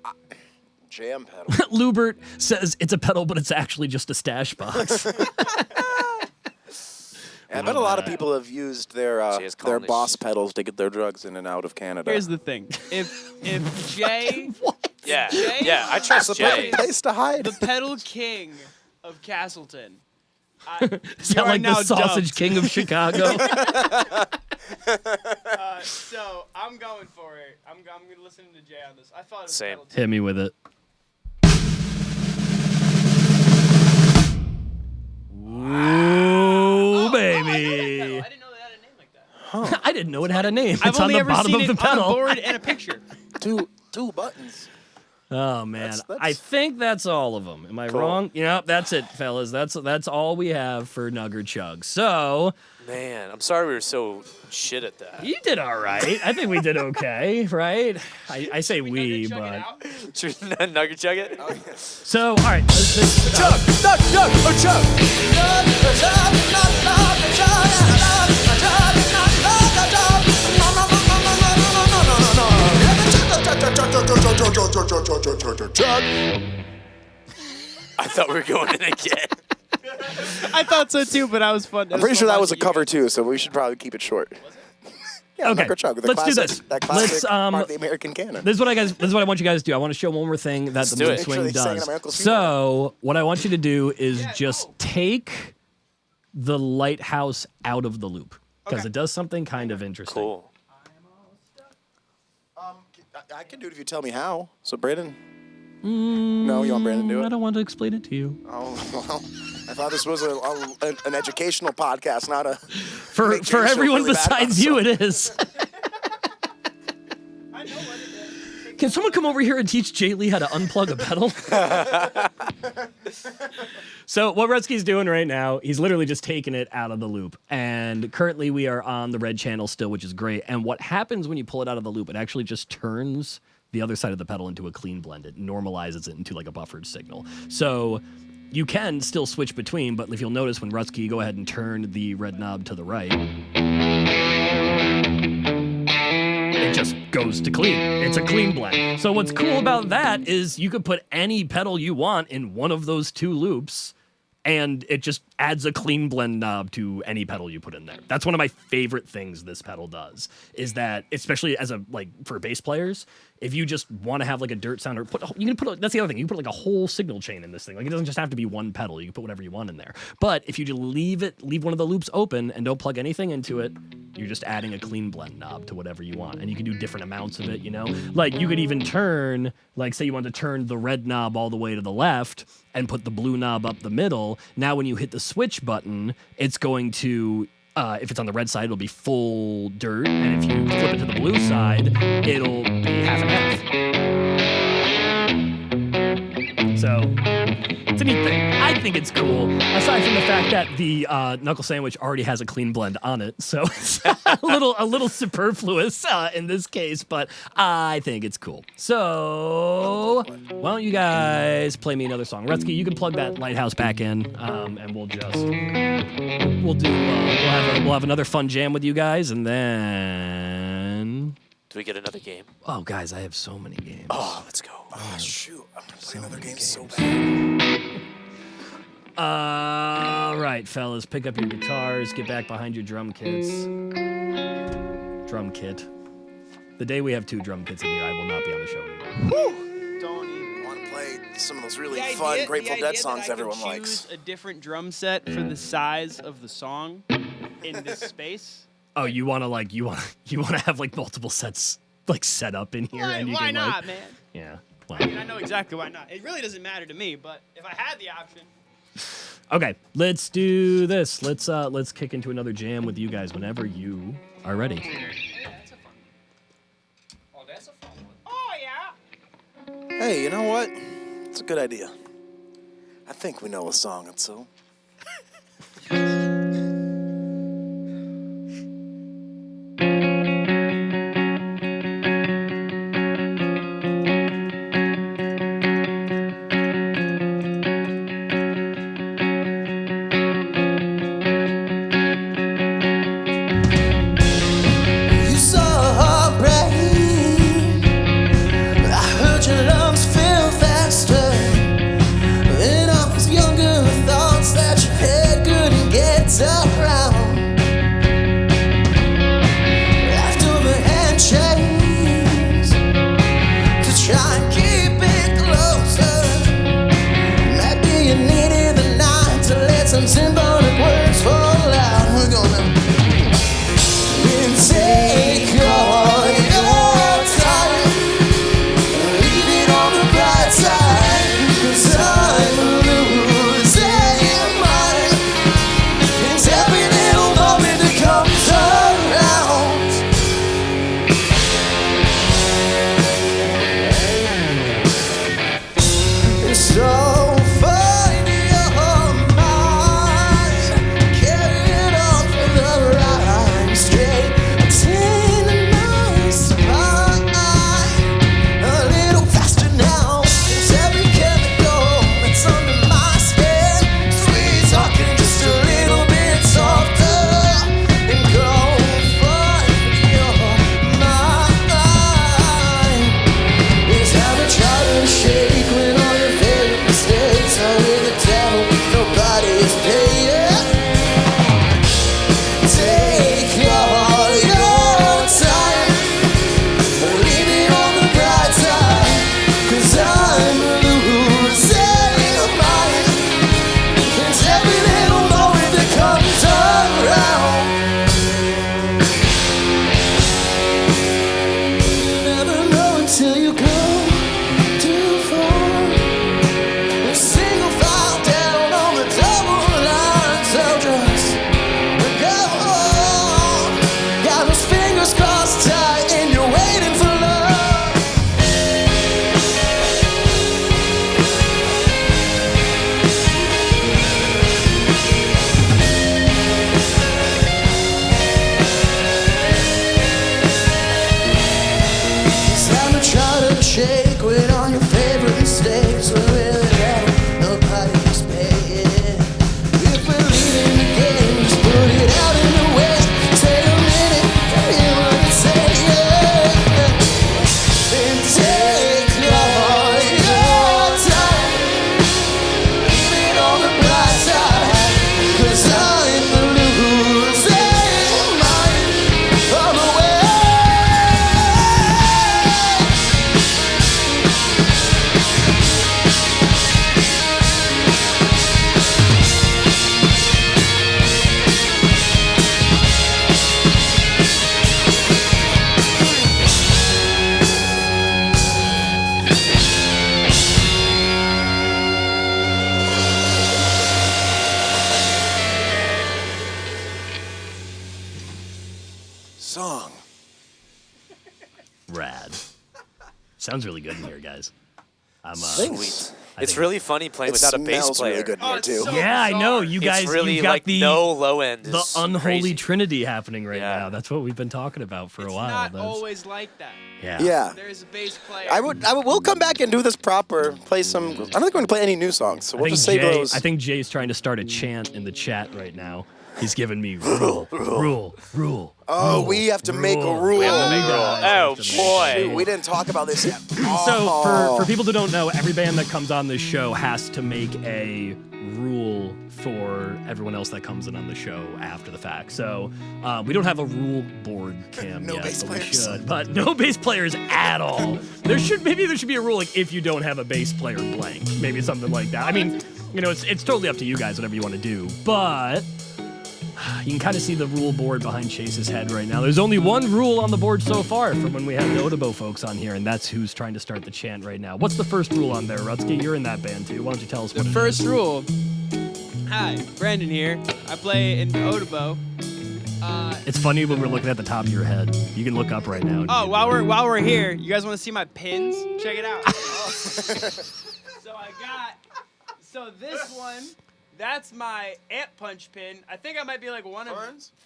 jam pedal. Lubert says it's a pedal, but it's actually just a stash box. I bet a lot of people have used their Jay's calling this boss pedals to get their drugs in and out of Canada. Here's the thing. If Jay... Yeah, Jay? yeah. I trust That's a Jay. perfect place to hide. the pedal king of Castleton. Is that like the sausage king of Chicago? So I'm going for it. I'm going to listen to Jay on this. I thought it was Same. pedal too. Hit me with it. Ooh, baby. I didn't know they had a name like that. I didn't know it had a name. I've It's on only the ever bottom seen of the it on a pedal. board and a picture. Two buttons. Oh man, That's- I think that's all of them. Am I wrong? Yep, that's it, fellas. That's all we have for Nugger Chug. So Man, I'm sorry we were so shit at that. you did all right. I think we did okay, right? I say we, Check it but out. Should we nugget chug it? so all right. Chug, nug, nug, or chug. I thought we were going in again. I thought so too, but I was fun. I'm pretty sure that was a cover too, so we should probably keep it short. Yeah, Okay, Nugger Chug, the let's do classic, this. That classic Let's, part of the American canon. This is what I want you guys to do. I want to show one more thing that the do moon it. Make sure swing they sang it does. at my uncle's So what I want you to do is just take the lighthouse out of the loop because it does something kind of interesting. Cool. I can do it if you tell me how. So Brandon. No, you want Brandon to do I it? don't want to explain it to you. Oh, well, I thought this was an educational podcast, not a. For Make sure you're everyone really bad besides you, it is. I know what it is. Can someone come over here and teach Jay Lee how to unplug a pedal? So what Rutsky's doing right now, he's literally just taking it out of the loop. And currently we are on the red channel still, which is great. And what happens when you pull it out of the loop, it actually just turns the other side of the pedal into a clean blend. It normalizes it into like a buffered signal. So you can still switch between, but if you'll notice when Rutsky, go ahead and turn the red knob to the right. goes to clean. It's a clean blend. So what's cool about that is you could put any pedal you want in one of those two loops, and it just adds a clean blend knob to any pedal you put in there. That's one of my favorite things this pedal does, is that, especially as a, like, for bass players, if you just want to have like a dirt sound, or you can put, that's the other thing, you can put like a whole signal chain in this thing. Like, it doesn't just have to be one pedal, you can put whatever you want in there. But if you just leave one of the loops open and don't plug anything into it, you're just adding a clean blend knob to whatever you want. And you can do different amounts of it, you know? Like, you could even turn, like, say you wanted to turn the red knob all the way to the left and put the blue knob up the middle. Now when you hit the switch button, it's going to, if it's on the red side, it'll be full dirt. And if you flip it to the blue side, it'll be half and half. So it's a neat thing. I think it's cool, aside from the fact that the knuckle sandwich already has a clean blend on it, so it's a little superfluous in this case, but I think it's cool. So why don't you guys play me another song? Rutsky, you can plug that Lighthouse back in, and we'll have another fun jam with you guys, and then Do we get another game? oh guys, I have so many games. Oh, let's go. Oh, shoot. I'm going to play another game so bad. All right, fellas, pick up your guitars, get back behind your drum kits. Drum kit. The day we have 2 drum kits in here, I will not be on the show anymore. Don't even. I want to play some of those really The fun idea- Grateful the Dead idea songs that I could everyone likes. choose a different drum set for the size of the song in this space. Oh, you want to have like multiple sets like set up in here, and you Why can not, like, man? yeah. I mean, I know exactly why not. It really doesn't matter to me, but if I had the option. Okay, let's do this. Let's kick into another jam with you guys whenever you are ready. That's a fun one. Oh, that's a fun one. Oh, yeah. Hey, you know what? It's a good idea. I think we know a song or so. You saw her brain. I heard your lungs fill faster. When I was younger, thoughts that your head couldn't get around. Leftover handshakes to try and keep it closer. Maybe you needed the night to let some symbolic words fall out. We're gonna take all your time, leave it on the bright side, 'cause I'm losing mine. It's every little moment that comes around. So find your mind, carry it on for the ride straight. Attain a nice spine, a little faster now. It's every chemical that's under my skin. Sweet talking just a little bit softer, and go find your mind. Is how to try to shake when all your favorite mistakes are with the devil. Nobody is paying. Take all your time, leave it on the bright side, 'cause I'm losing mine. It's every little moment that comes around. You never know until you go too far. A single file down on the double line, so just go on. Got those fingers crossed tight and you're waiting for love. It's time to try to shake with all your favorite mistakes. We're really ready, nobody's paying. If we're leading the game, just put it out in the way. Take a minute, hear what it's saying. Rad. Sounds really good in here, guys. I'm Sweet. I It's think- really funny playing without a bass smells player. really good in Oh, here it's too. so Yeah, I know. You guys, It's really you've got like the no low end. the is unholy crazy. trinity happening right Yeah. now. That's what we've been talking about for It's a while. not That's- always like that. yeah. Yeah. There's a bass player. We'll come back and do this proper. Play some. I'm not going to play any new songs, so we'll just save those. I think Jay's trying to start a chant in the chat right now. He's giving me rule. Oh, we have to make a rule. We have to make a rule. Oh, boy. Shoot, we didn't talk about this yet. So for people who don't know, every band that comes on this show has to make a rule for everyone else that comes in on the show after the fact. So we don't have a rule board, Cam, No yet, bass but we players. should. But no bass players at all. There should be a rule like if you don't have a bass player blank, maybe something like that. I mean, it's totally up to you guys, whatever you want to do, but. You can kind of see the rule board behind Chase's head right now. There's only one rule on the board so far from when we had the Otobo folks on here, and that's who's trying to start the chant right now. What's the first rule on there, Rutsky? You're in that band too. Why don't you tell us what The it first is? rule. Hi, Brandon here. I play in Otobo. It's funny when we're looking at the top of your head. You can look up right now. Oh, while we're here, you guys want to see my pins? Check it out. So this one, that's my amp punch pin. I think I might be like one of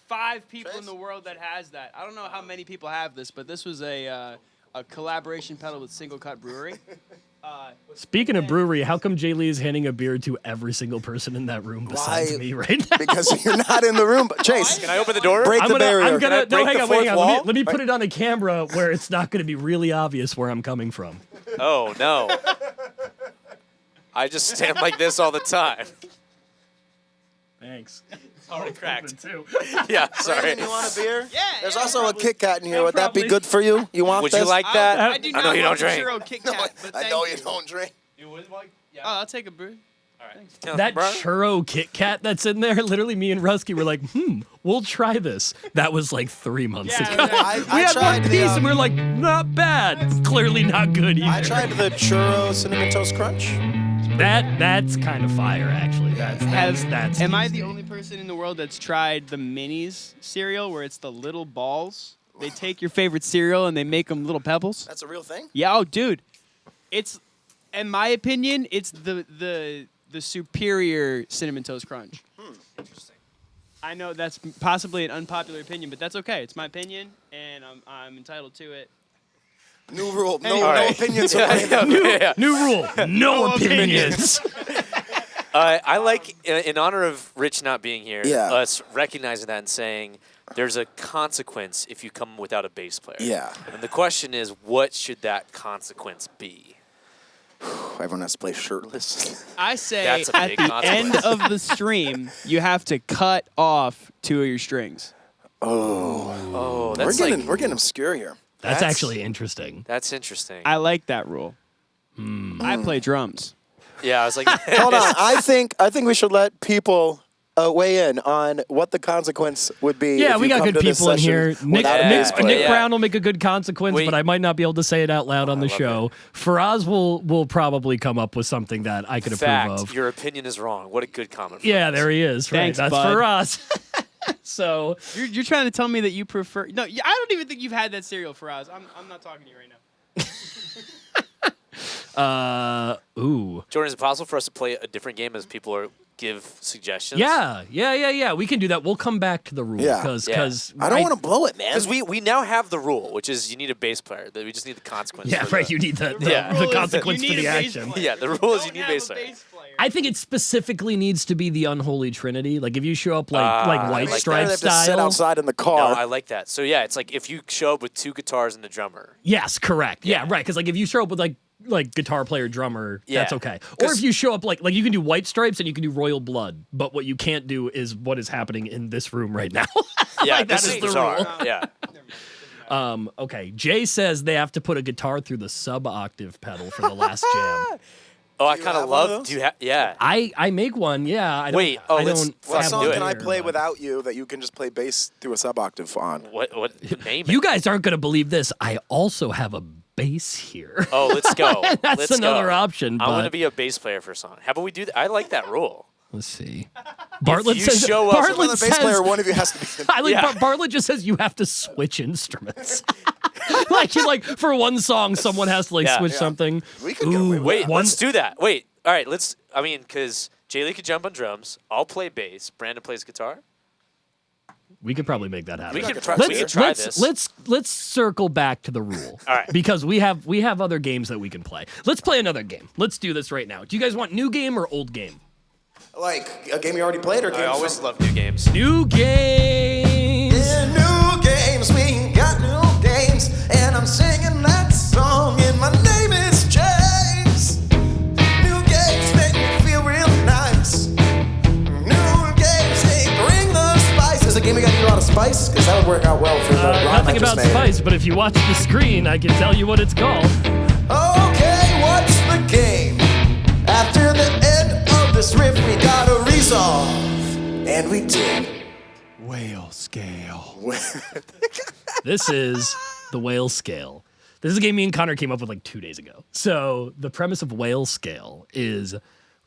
5 people in the world that has that. I don't know how many people have this, but this was a collaboration pedal with Single Cut Brewery. Speaking of brewery, how come Jay Lee is handing a beer to every single person in that room besides Why? me right now? Because you're not in the room. But Chase, Can I open the door? break the barrier. I'm gonna, Can I no, break hang the on, wait, fourth hang on. wall? Let me put it on a camera where it's not going to be really obvious where I'm coming from. Oh, no. I just stand like this all the time. Thanks. Already cracked. Too. Yeah, sorry. Brandon, you want a beer? Yeah. There's yeah, also probably. a Kit Kat in here. Yeah, Would that be probably. good for you? You want Would this? you like that? I do I not know you don't want the drink. churro Kit Kat, but I thank know you. you don't drink. You would like? Yeah. Oh, I'll take a brew. That churro Kit Kat that's in there, literally me and Rusky were like, we'll try this. That was like 3 months Yeah, ago. yeah. We had tried one the, piece and we were like, not bad. Clearly not good either. I tried the churro cinnamon toast crunch. That's kind of fire, actually. That's Am I the easy. only person in the world that's tried the minis cereal where it's the little balls? They take your favorite cereal and they make them little pebbles? That's a real thing. Yeah, oh, dude. It's, in my opinion, it's the superior Cinnamon Toast Crunch. Interesting. I know that's possibly an unpopular opinion, but that's okay. It's my opinion, and I'm entitled to it. New rule. No, Anyway. no Alright. opinions. Yeah. New rule, no opinions. I like, in honor of Rich not being here, Yeah. us recognizing that and saying there's a consequence if you come without a bass player. Yeah. And the question is, what should that consequence be? Everyone has to play shirtless. I say That's a at big the consequence. end of the stream, you have to cut off 2 of your strings. Oh, we're that's getting like, we're getting obscure here. That's That's- actually interesting. that's interesting. I like that rule. I play drums. Yeah, I was like, Hold on. I think we should let people weigh in on what the consequence would be. Yeah, if we you got come good to this people in session here. Nick, without a Yeah. bass player. Yeah. Brown will make a good consequence, Wait. but I might not be able to say it out loud on the love show. Faraz will probably come up with something that I could approve fact, of. your opinion is wrong. What a good comment. Yeah, there he is. Right, Thanks, that's bud. Faraz. So, You're trying to tell me that you prefer... No, I don't even think you've had that cereal, Faraz. I'm not talking to you right now. Jordan, is it possible for us to play a different game as people give suggestions? yeah. We can do that. We'll come back to the rule Yeah. because I don't want to blow it, man. Because we now have the rule, which is you need a bass player. That we just need the consequence. Yeah, for right. the- You need the Yeah. the rule is that consequence you for need the a bass action. player. Yeah, the rule is Don't you need have bass a player. bass player. I think it specifically needs to be the unholy trinity. Like if you show up like I White like Stripe They have to sit style. outside in the No, car. I like that. So yeah, it's like if you show up with 2 guitars and a drummer. Yes, correct. Yeah, Yeah. right. Because like if you show up with like guitar player drummer, that's Yeah. okay. Or 'Cause- if you show up like you can do White Stripes and you can do Royal Blood, but what you can't do is what is happening in this room right now. Yeah, Like, that this is is the bizarre. rule. Yeah. Okay, Jay says they have to put a guitar through the sub-octave pedal for the last jam. Oh, I you kind have of one of love. those? Do you have? Yeah. I make one, yeah. I don't, Wait, oh, I let's- don't What have song do it. can I here, play but- without you that you can just play bass through a sub-octave on? What name? You it. guys aren't going to believe this. I also have a bass here. Oh, let's go. That's Let's another go. option. I want but- to be a bass player for a song. How about we do that? I like that rule. Let's see. Bartlett you says. show up- Well, Bartlett the bass player, says. one of you has to be. I like Yeah. Bartlett just says you have to switch instruments. like for one song, someone has to Yeah. switch Yeah. something. We could get away with Wait, that. let's do that. Wait, all right, because Jay Lee could jump on drums. I'll play bass. Brandon plays guitar. We could probably make that happen. We can try try, this. we can try let's, this. Let's circle back to the rule. All right. Because we have other games that we can play. Let's play another game. Let's do this right now. Do you guys want new game or old game? Like a game you already played, or games I always from- love new games. New games. Yeah, new games, we got new games, and I'm singing that song, and my name is James. New games make me feel real nice. New games, they bring the spice. There's a game we gotta eat a lot of spice, because that would work out well for the rhyme I Nothing just about made. spice, but if you watch the screen, I can tell you what it's called. Okay, what's the game? After the end of this riff, we gotta resolve, and we did. Whale scale. This is the whale scale. This is a game me and Connor came up with like 2 days ago. So the premise of whale scale is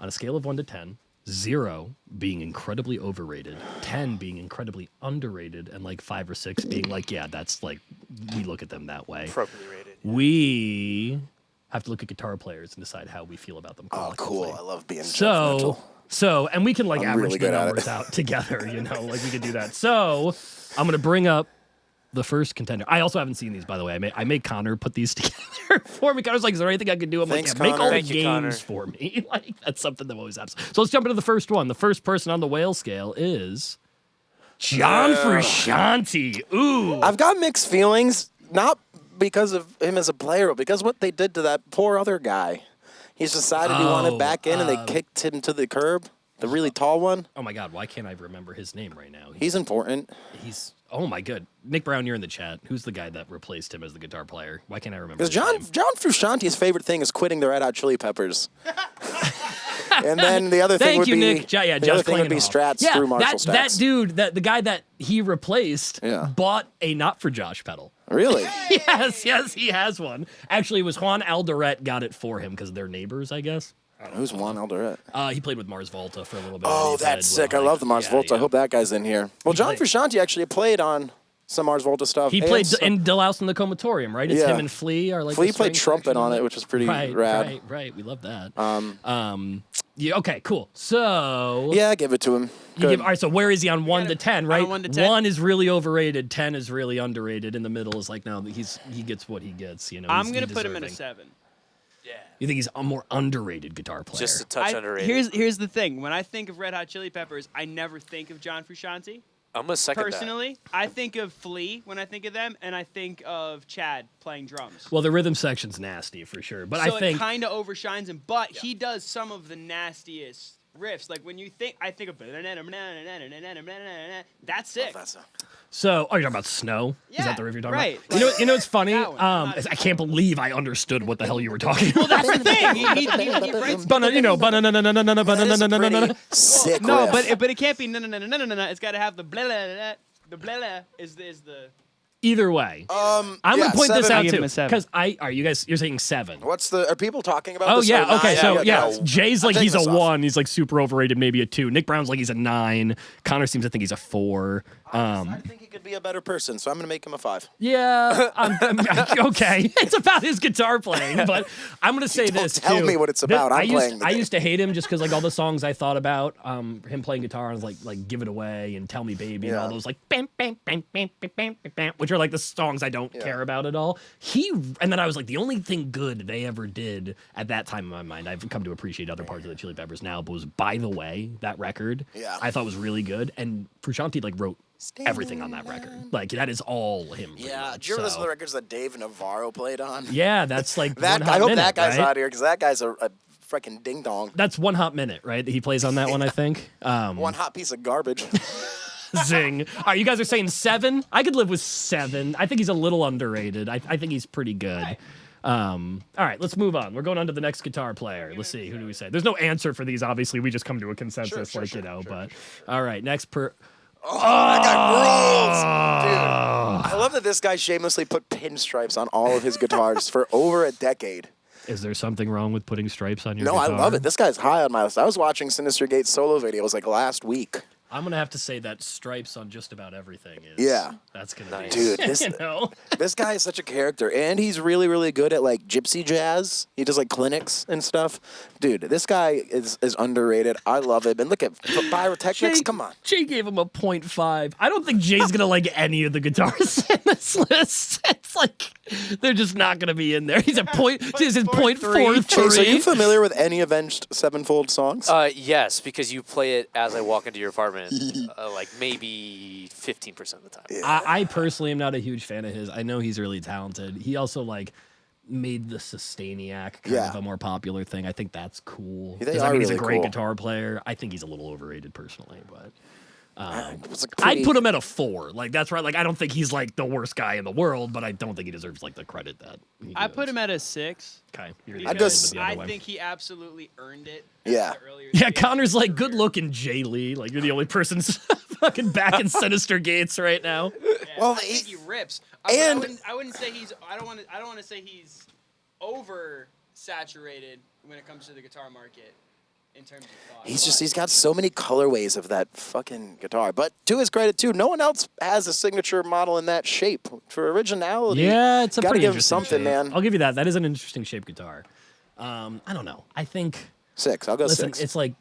on a scale of 1 to 10, 0 being incredibly overrated, 10 being incredibly underrated, and like 5 or 6 being like, yeah, that's like, we look at them that way. Appropriately rated. We have to look at guitar players and decide how we feel about them Oh, collectively. cool. I love being So, judgmental. and we can like I'm average really the good at it. numbers out together, like we could do that. So I'm gonna bring up the first contender. I also haven't seen these, by the way. I made Connor put these together for me. Connor's like, is there anything I can do? I'm Thanks, like, yeah, make all Connor. the Thank you, games Connor. for me. Like that's something that always happens. So let's jump into the first one. The first person on the whale scale is John Frusciante. Ooh. I've got mixed feelings, not because of him as a player, but because what they did to that poor other guy. He's decided he wanted back in, and they kicked him to the curb. The really tall one. Oh my God, why can't I remember his name right now? He's important. He's oh my good. Nick Brown, you're in the chat. Who's the guy that replaced him as the guitar player? Why can't I remember? Because his name? John Frusciante's favorite thing is quitting the Red Hot Chili Peppers. And then the other thing Thank would you, be Nick. Yeah, the Josh other thing would be Klingenhoff. Strats through Marshall that Strats. dude, the guy that he replaced, bought a Not For Josh pedal. Really? yes, he has one. Actually, it was Juan Alderete got it for him because they're neighbors, I guess. Who's Juan Alderete? He played with Mars Volta for a little bit. Oh, He's that's had, sick. I love the Mars Volta. I hope that guy's in here. Well, John played- Frusciante actually played on some Mars Volta stuff. He and played some- in Delouse in the Comatorium, right? It's Yeah. him and Flea are like. Flea the played string trumpet section on of it, which was pretty rad. Right. We love that. Yeah. Okay. Cool. So. Yeah, give it to him. You Good. give, all right, so where is he on 1 to 10, right? 1 to 10? 1 is really overrated, 10 is really underrated. In the middle is like, no, he gets what he gets. I'm he's gonna put him in a deserving. 7. You think he's a more underrated guitar player? Just a touch underrated. Here's the thing. When I think of Red Hot Chili Peppers, I never think of John Frusciante. I'm gonna second Personally, I think of Flea when I think of them, and I think of Chad playing drums. Well, the rhythm section's nasty for sure, but So I think it kind of overshines him, but he does some of the nastiest riffs. Like when you think, I think of that's sick. so. Oh, you're talking about Snow? Is Yeah, that the riff you're talking right. about? You know what's funny? That one. I'm not- I can't believe I understood what the hell you were talking about. That's the thing. He writes. Pretty sick No, riff. but it can't be no. It's got to have the blah blah blah. The blah blah is the. Either way, I'm yeah, gonna point this 7. out give too him a 7. because are you guys? You're saying 7. What's the? Are people talking about? Oh this or yeah, not? okay, so Yeah, yeah, no. Jay's like I'm he's a taking this off. 1. He's like super overrated, maybe a 2. Nick Brown's like he's a 9. Connor seems to think he's a 4. I think he could be a better person, so I'm gonna make him a 5. Yeah, okay. It's about his guitar playing, but I'm gonna say Don't this tell too. me what it's about. I'm playing the I game. used to hate him just because like all the songs I thought about him playing guitar and like Give It Away and Tell Me Baby and all Yeah. those like bam bam bam bam bam bam bam, which are like the songs I don't care about at all. And then I was like the only thing good they ever did at that time in my mind. I've come to appreciate other parts of the Chili Peppers now, but was By the Way, that record. Yeah. I thought was really good, and Frusciante like wrote everything on that record. Like that is all him. pretty Yeah, much, do you ever listen so. to the records that Dave Navarro played on? Yeah, that's like That One guy, I Hot hope Minute, that guy's right? out here because that guy's a freaking ding dong. That's One Hot Minute, right? That he plays on that one, I think. One hot piece of garbage. Zing. All right, you guys are saying 7. I could live with 7. I think he's a little underrated. I think he's pretty good. All right, let's move on. We're going on to the next guitar player. Let's see. Who do we say? There's no answer for these. Obviously, we just come to a consensus, but all right, next Oh, that guy rules, dude. I love that this guy shamelessly put pinstripes on all of his guitars for over a decade. Is there something wrong with putting stripes on your No, guitar? I love it. This guy's high on my list. I was watching Sinister Gates solo videos like last week. I'm gonna have to say that stripes on just about everything is. Yeah. That's gonna Nice. be. Dude, this, you know. this guy is such a character, and he's really, really good at like gypsy jazz. He does like clinics and stuff. Dude, this guy is underrated. I love him. And look at pyrotechnics. Come on. Jay gave him a 0.5. I don't think Jay's gonna like any of the guitars in this list. It's like they're just not gonna be in there. He's a point. This is 0.43. Chase, are you familiar with any Avenged Sevenfold songs? Yes, because you play it as I walk into your apartment, like maybe 15% of the time. I personally am not a huge fan of his. I know he's really talented. He also like made the Sustainiac kind Yeah. of a more popular thing. I think that's cool. They 'Cause, are I mean, he's a really great cool. guitar player. I think he's a little overrated personally, but It's like I'd pretty- put him at a 4. Like that's right. Like I don't think he's like the worst guy in the world, but I don't think he deserves like the credit that he I does. put him at a 6. Okay, you're I'd gonna just- go with the I other way. think he absolutely earned it. Yeah. Earlier Yeah, stage Connor's of his like, good career. looking Jay Lee. Like you're the only person fucking back in Sinister Gates right now. Yeah, Well, I think he- he rips. and- I wouldn't say he's. I don't want to say he's oversaturated when it comes to the guitar market in terms of thought. He's got so many colorways of that fucking guitar. But to his credit too, no one else has a signature model in that shape. For originality, Yeah, it's a gotta pretty give him interesting something, shape. man. I'll give you that. That is an interesting shaped guitar. I don't know. I think 6. I'll go listen, 6. it's like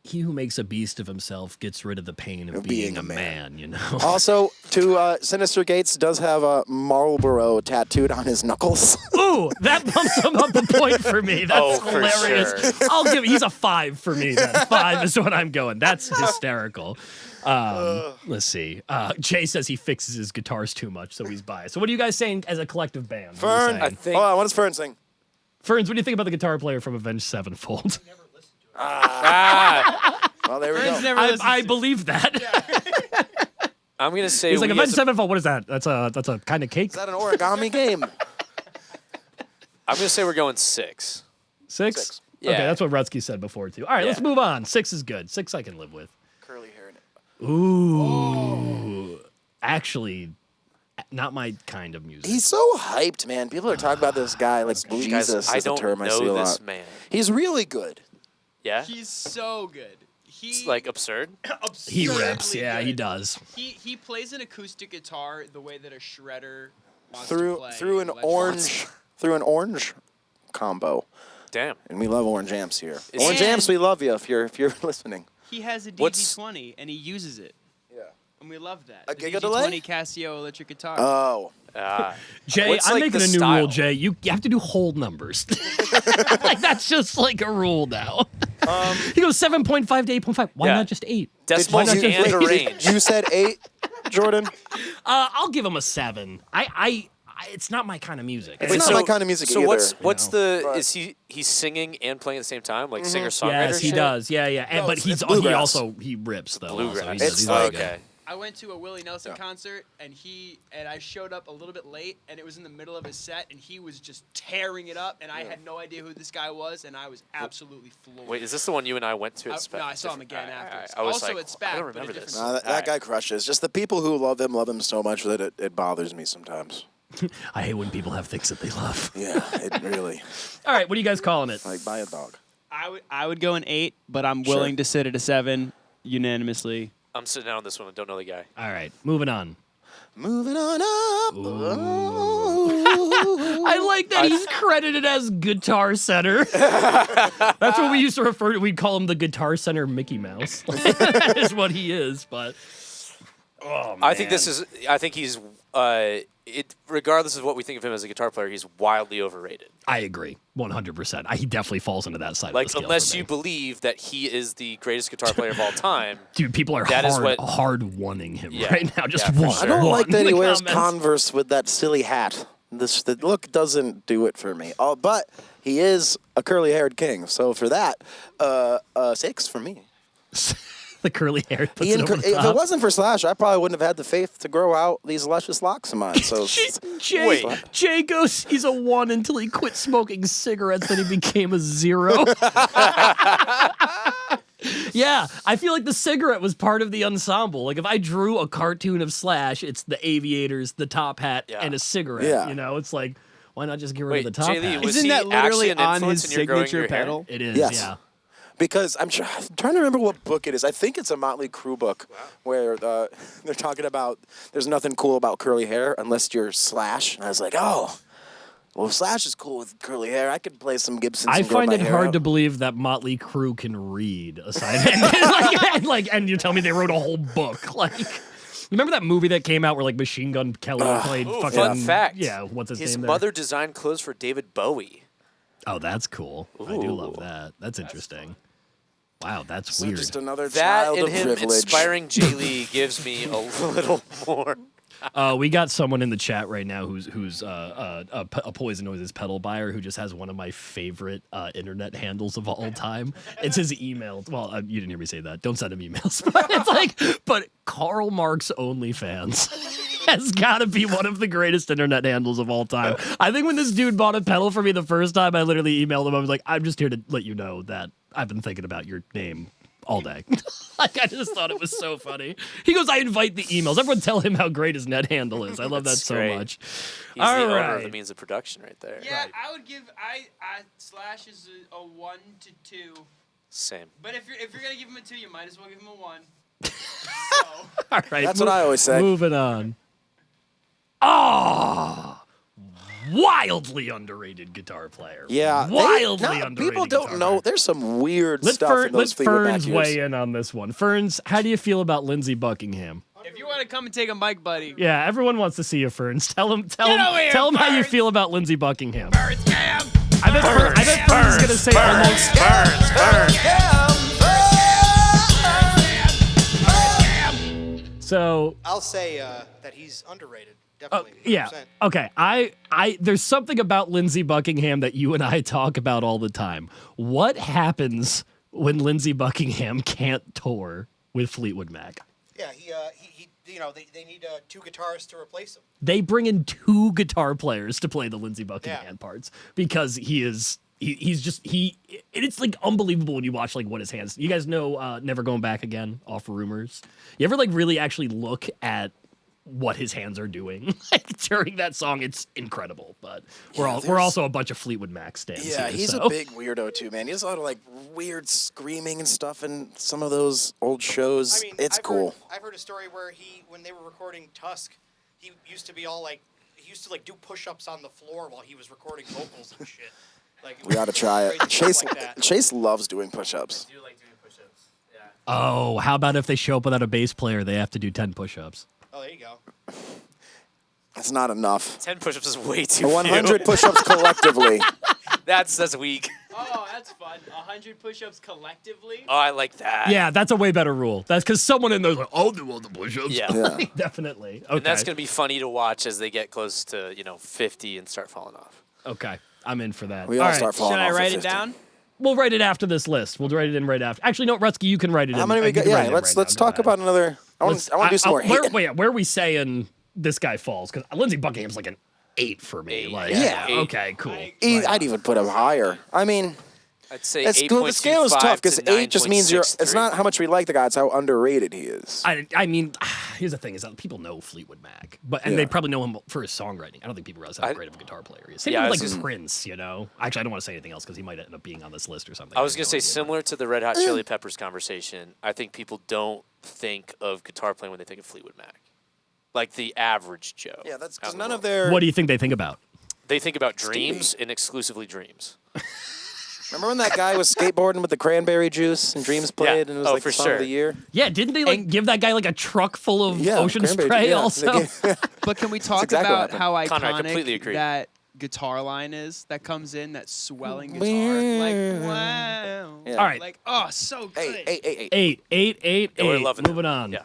he who makes a beast of himself gets rid of the pain of being a man, you know? Also, to Sinister Gates does have a Marlboro tattooed on his knuckles. Ooh, that bumps him up a point for me. That's Oh, for hilarious. sure. I'll give he's a 5 for me then. 5 is what I'm going. That's hysterical. Let's see. Jay says he fixes his guitars too much, so he's biased. So what are you guys saying as a collective band? What are you Fern, saying? think- hold on, what does Fern sing? Ferns, what do you think about the guitar player from Avenged Sevenfold? Well, there we Friends go. never listen I to- believe that. I'm gonna say He's like we Avenged as a- Sevenfold. What is that? That's a kind of cake. Is that an origami game? I'm gonna say we're going 6. 6? Six. Okay, Yeah. that's what Rutsky said before too. All right, let's Yeah. move on. 6 is good. 6 I can live with. Curly hair. Ooh. Actually, not my kind of music. He's so hyped, man. People are talking about this guy like Guys, Jesus I is the don't term I see a know lot. this man. He's really good. Yeah, He's so good. He's it's like absurd. He absurdly rips. Yeah, he good. does. He plays an acoustic guitar the way that a shredder wants Through to play. through an electric. orange combo. Damn. And we love orange amps here. Is- Orange And- amps, we love you if you're listening. He has a What's- DG20 and he uses it, Yeah. and we love that. A The giga delay? DG20 Casio electric guitar. Oh. Jay, What's, I'm like, making the a new style? rule, Jay. You have to do whole numbers. Like that's just like a rule now. He goes 7.5 to 8.5. Why Yeah. not just 8? Decimals Why not just and a Wait, range. You said 8, Jordan? I'll give him a 7. I it's not my kind of music. It's not my kind of music so either. what's you the But- is he's singing and playing at the same time, like singer songwriter? Yes, he does. Yeah, yeah. And, No, but it's he bluegrass. rips though. Also. Bluegrass. He does. It's He's like- really good. okay. I went to a Willie Nelson concert and I showed up a little bit late and it was in the middle of his set and he was just tearing it up and I had no idea who this guy was and I was absolutely floored. Wait, is this the one you and I went to at SPAC? No, I saw him again Alright, afterwards. I was Also like, at SPAC, I don't but a remember different this. Nah, that Alright. guy crushes. Just the people who love him so much that it bothers me sometimes. I hate when people have things that they love. Yeah, it really. All right, what are you guys calling it? Like, buy a dog. I would go an 8, but I'm willing to sit at a 7 unanimously. I'm sitting down on this one. I don't know the guy. All right, moving on. Moving on up. I like that he's credited as Guitar Center. That's what we used to refer to. We'd call him the Guitar Center Mickey Mouse. That is what he is, but I think this is. I think he's. Regardless of what we think of him as a guitar player, he's wildly overrated. I agree 100%. He definitely falls into that side Like of the scale unless for me. you believe that he is the greatest guitar player of all time. Dude, people are That is hard wanting him Yeah. right now. Just Yeah, for one. sure. I don't one like that in he the wears comments. Converse with that silly hat. The look doesn't do it for me. But he is a curly-haired king, so for that, 6 for me. The curly hair puts He it and over the if top. it wasn't for Slash, I probably wouldn't have had the faith to grow out these luscious locks of mine. So Jay, Wait. Jay goes, he's a 1 until he quit smoking cigarettes, then he became a 0. Yeah, I feel like the cigarette was part of the ensemble. Like if I drew a cartoon of Slash, it's the aviators, the top hat, Yeah. and a cigarette. Yeah. You know, it's like, Why not just get rid Wait, of the top Jay Lee, hat? was Isn't he that literally actually an on influence his in your growing signature your hair? pedal? It is, Yes. yeah. Because I'm trying to remember what book it is. I think it's a Motley Crue book where they're talking about there's nothing cool about curly hair unless you're Slash. And I was like, oh, well, Slash is cool with curly hair. I could play some Gibsons. I and grow find my it hair hard out. to believe that Motley Crue can read aside and you tell me they wrote a whole book. Like, remember that movie that came out where like Machine Gun Kelly played Ooh, fucking fun fact. Yeah, what's his His name? mother designed clothes for David Bowie. Oh, that's cool. I do love Ooh. that. That's interesting. Wow, that's So weird. just another That child and of him privilege. inspiring Jay Lee gives me a little more. We got someone in the chat right now who's a Poison Noises pedal buyer who just has one of my favorite internet handles of all time. It's his email. Well, you didn't hear me say that. Don't send him emails. But it's like, but Karl Marx OnlyFans has got to be one of the greatest internet handles of all time. I think when this dude bought a pedal for me the first time, I literally emailed him. I was like, I'm just here to let you know that I've been thinking about your name all day. Like, I just thought it was so funny. He goes, I invite the emails. Everyone tell him how great his net handle is. I love that That's so great. much. He's All the owner right. of the means of production right there. Yeah, I would give Slash is a 1 to 2. Same. But if you're gonna give him a 2, you might as well give him a 1. So All right. That's what I always say. Moving on. Oh, wildly underrated guitar player. Yeah, Wildly underrated. people guitar don't know. player. There's some weird Let stuff in those Fleetwood Mac Ferns years. weigh in on this one. Ferns, how do you feel about Lindsey Buckingham? if you want to come and take a mic, buddy. Yeah, everyone wants to see you, Ferns. Tell him over here, how you Ferns. feel about Lindsey Buckingham. Birds, Cam. I bet Ferns is gonna say almost. So I'll say that he's underrated. Oh, Definitely. yeah. 100%. Okay. I there's something about Lindsey Buckingham that you and I talk about all the time. What happens when Lindsey Buckingham can't tour with Fleetwood Mac? Yeah, he they need 2 guitarists to replace him. They bring in 2 guitar players to play the Lindsey Buckingham Yeah. parts because he's it's like unbelievable when you watch like what his hands. You guys know Never Going Back Again off Rumors. You ever like really actually look at what his hands are doing like, during that song? It's incredible. But we're also a bunch of Fleetwood Mac stands. Yeah, here, he's so. a big weirdo too, man. He has a lot of like weird screaming and stuff in some of those old shows. I mean, It's cool. I've heard a story where when they were recording Tusk, he used to be all like, he used to like do push-ups on the floor while he was recording vocals and shit. Like, We gotta try it. crazy Chase stuff like that. Chase loves doing push-ups. do like doing push-ups. Yeah. Oh, how about if they show up without a bass player, they have to do 10 push-ups? Oh, there you go. That's not enough. 10 push-ups is way too 100 few. push-ups collectively. That's weak. Oh, that's fun. 100 push-ups collectively. Oh, I like that. Yeah, that's a way better rule. That's because someone in there's like, I'll do all the push-ups. Yeah. Yeah. Definitely. Okay. And that's going to be funny to watch as they get close to, 50 and start falling off. Okay. I'm in for that. We all right. start falling Should I off at write it 50. down? We'll write it after this list. We'll write it in right after. Actually, no, Rutsky, you can write it in. How many You we got? can write Yeah, it in let's right now. talk Go about ahead. another. I want to do some more where, hitting. where are we saying this guy falls? Because Lindsey Buckingham's like an 8 for me. 8, Like, yeah. 8. Okay, cool. I'd even put him higher. I mean, I'd say it's 8.25 the scale is tough because to 8 just means it's 9.63. not how much we like the guy; it's how underrated he is. I mean, here's the thing: is that people know Fleetwood Mac, and they probably know him for his songwriting. I don't think people realize how great of a guitar player he is. Same Yeah, with I like was just- Prince, you know. Actually, I don't want to say anything else because he might end up being on this list or something. I was have going to say, no idea. similar to the Red Hot Chili Peppers conversation, I think people don't think of guitar playing when they think of Fleetwood Mac. Like the average Joe. Yeah, that's out because in the none of world. their. What do you think they think about? They think about dreams and exclusively dreams. Remember when that guy was skateboarding with the cranberry juice and Dreams played and it was Oh, like for the song sure. of the year? Yeah, didn't they like give that guy like a truck full of ocean cranberry spray? juice, yeah. Also, They gave- But can we talk exactly what about how Connor, I completely iconic agree. that guitar line is that comes in, that swelling guitar? Like, wow. Yeah. All right. Like, oh, so good. Hey. 8. Yeah, we're loving it. Moving on. Yeah.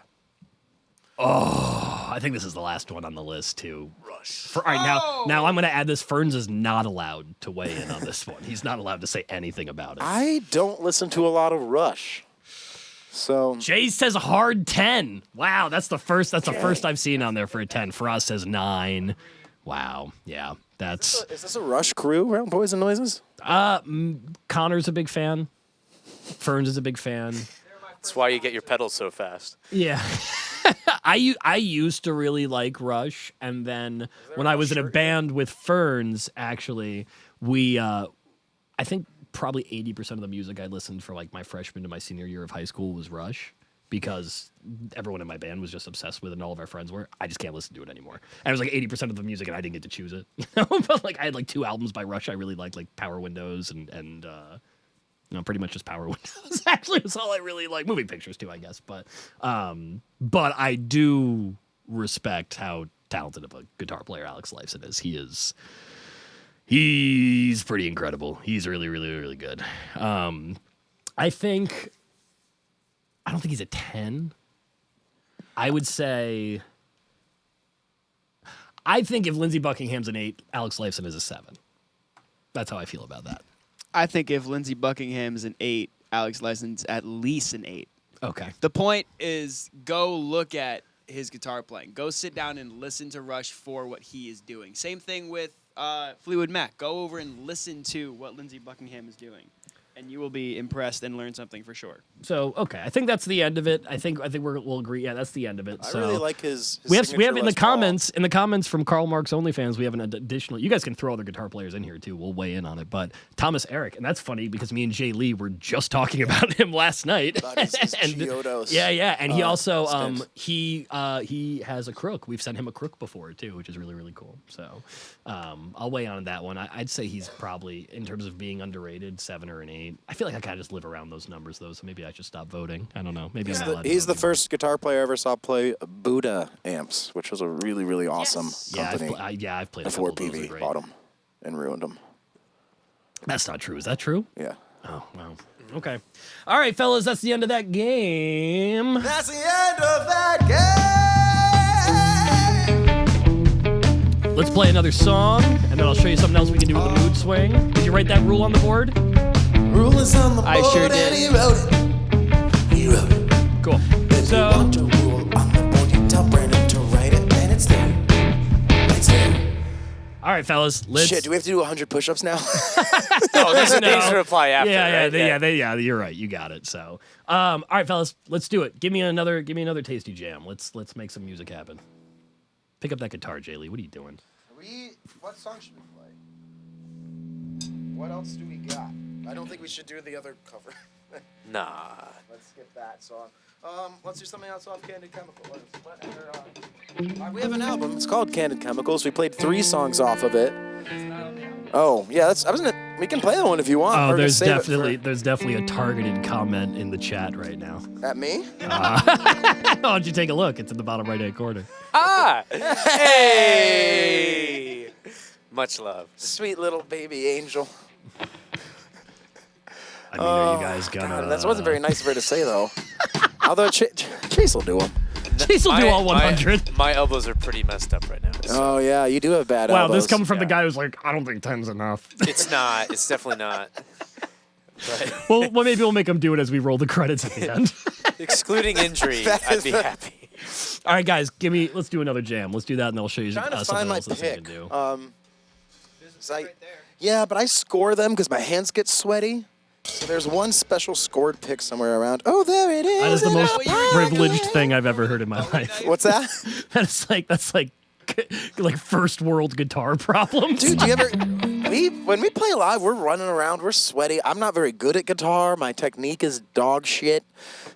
Oh, I think this is the last one on the list too. Rush. All right, now I'm going to add this. Ferns is not allowed to weigh in on this one. He's not allowed to say anything about it. I don't listen to a lot of Rush, so Jay says hard 10. Wow, that's the first I've seen on there for a 10. Frost says 9. Wow, yeah, that's is this a Rush crew around Poison Noises? Connor's a big fan. Ferns is a big fan. That's why you get your pedals so fast. Yeah. I used to really like Rush, and then when I was in a band with Ferns, actually, we I think probably 80% of the music I listened for like my freshman to my senior year of high school was Rush, because everyone in my band was just obsessed with it, and all of our friends were. I just can't listen to it anymore. And it was like 80% of the music, and I didn't get to choose it. But like I had like 2 albums by Rush I really liked, like Power Windows and pretty much just Power Windows. Actually, it's all I really like. Moving pictures too, I guess. But I do respect how talented of a guitar player Alex Lifeson is. He's pretty incredible. He's really, really, really good. I don't think he's a 10. I would say, I think if Lindsey Buckingham's an 8, Alex Lifeson is a 7. That's how I feel about that. I think if Lindsey Buckingham's an 8, Alex Lifeson's at least an 8. Okay. The point is, go look at his guitar playing. Go sit down and listen to Rush for what he is doing. Same thing with Fleetwood Mac. Go over and listen to what Lindsey Buckingham is doing, and you will be impressed and learn something for sure. So, okay, I think that's the end of it. I think we'll agree. Yeah, that's the end of it. I really like his we have signature in the Les Paul. comments from Karl Marx OnlyFans, we have an additional. You guys can throw other guitar players in here too. We'll weigh in on it. But Thomas Eric, and that's funny because me and Jay Lee were just talking about him last night. About his Chiodos. Yeah, and he also stint. he has a crook. We've sent him a crook before too, which is really, really cool. So I'll weigh on that one. I'd say he's probably, in terms of being underrated, 7 or an 8. I feel like I kind of just live around those numbers though, so maybe I should stop voting. I don't know. Maybe He's the first guitar player I ever saw play Buddha amps, which was a really, really awesome company. I've played a Before couple of those. They're PV great. bought them and ruined them. That's not true. Is that true? Yeah. Oh, wow. Okay. All right, fellas, that's the end of that game. That's the end of that game. Let's play another song, and then I'll show you something else we can do with a mood swing. Did you write that rule on the board? Rule is on the board, I sure did. and he wrote it. He wrote it. Cool. If you want to rule on the board, you tell Brandon to write it, and it's there. It's there. All right, fellas. Let's. Shit, do we have to do 100 push-ups now? Oh, these are things to reply after. Yeah. You're right. You got it. So, all right, fellas, let's do it. Give me another tasty jam. Let's make some music happen. Pick up that guitar, Jay Lee. What are you doing? What song should we play? What else do we got? I don't think we should do the other cover. Nah. Let's skip that song. Let's do something else off Candid Chemical. We have an album. It's called Candid Chemicals. We played 3 songs off of it. Oh, yeah. We can play that one if you want. Oh, or there's just save it definitely a targeted comment in the chat right now. At me? Why don't you take a look? It's in the bottom right-hand corner. Ah! Hey! Much love. Sweet little baby angel. I mean, are you guys gonna? God, that wasn't very nice of her to say, though. Although Chase will do them. Chase will do all 100. My elbows are pretty messed up right now. So. Oh, yeah. You do have bad Wow, elbows. this comes from the guy who's like, I don't think 10's enough. It's not. It's definitely not. But well, maybe we'll make him do it as we roll the credits at the end. excluding injury, That I'd is be the- happy. All right, guys, let's do another jam. Let's do that, and then I'll show you I'm trying to something find my else that we pick. can do. Right there. Yeah, but I score them because my hands get sweaty. So there's one special scored pick somewhere around. Oh, there it is. That is the And most what you were privileged doing. thing I've ever heard in my life. What's that? That's like first world guitar problems. Dude, do you ever... When we play live, we're running around, we're sweaty. I'm not very good at guitar. My technique is dog shit.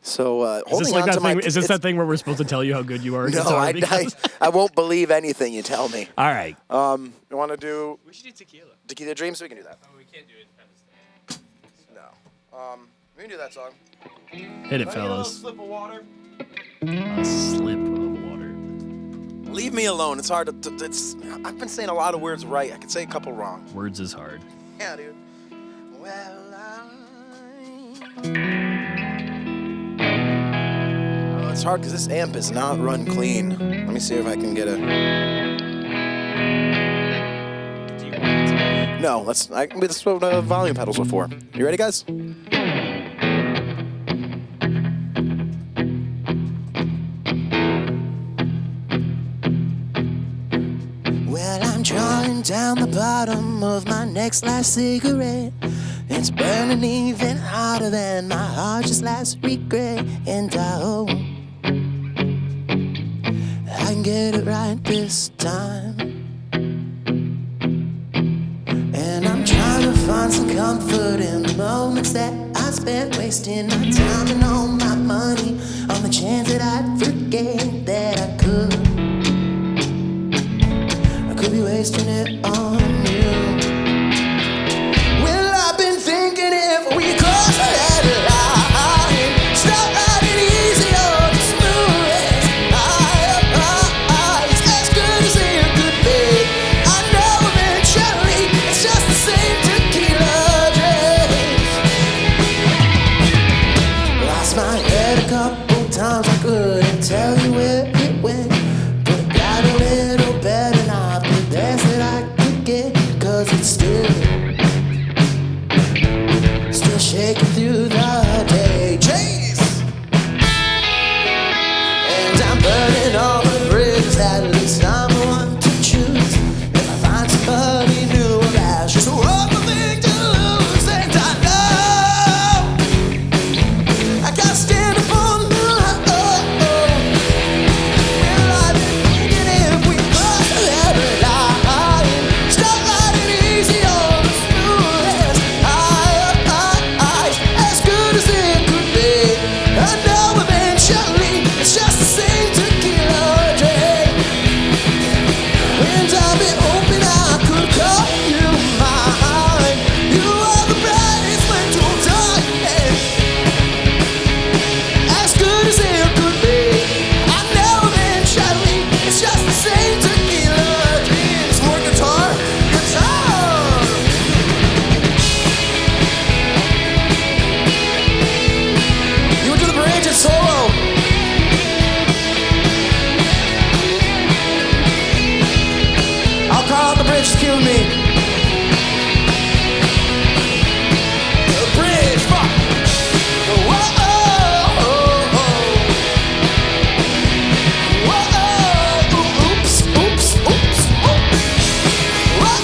So is holding this like on that to my... thing? Is this that thing where we're supposed to tell you how good you are at No, guitar? Because- I won't believe anything you tell me. All right. You want to do We should do tequila. Tequila Dreams? We can do that. Oh, we can't do it. No. We can do that song. Hit it, fellas. Slip of water. A slip of water. Leave me alone. It's hard to... I've been saying a lot of words right. I can say a couple wrong. Words is hard. Yeah, dude. Well, Oh, it's hard because this amp is not run clean. Let me see if I can get a... Do you want it to? No, that's what volume pedals are for. You ready, guys? Well, I'm drawing down the bottom of my next last cigarette. It's burning even harder than my harshest last regret. And I hope get it right this time. And I'm trying to find some comfort in the moments that I spent wasting my time and all my money on the chance that I'd forget that I could be wasting it on you. Well, I've been thinking if we cross that line, stop riding easy on the smoothest eyes, as good as it could be. I know eventually it's just the same tequila drinks. Lost my head a couple times, I couldn't tell you where it went, but it got a little better, not the best that I could get, 'cause it's still shaking through the day. Chase! And I'm burning all the bridges, at least I'm the one to choose. If I find somebody new, well, that's just one more thing to lose. And I know I gotta stand up on my own. Well, I've been thinking if we cross that line, stop riding easy on the smoothest eyes, as good as it could be. I know eventually it's just the same tequila drink. And I've been hoping I could call you mine. You are the brightest window diamond, as good as it could be. I know eventually it's just the same tequila drink. Some more guitar. You would do the bridge and solo. I'll call out the bridge, excuse me. The bridge, fuck. Whoa, whoa, oops, oops, oops, oh. Whoa,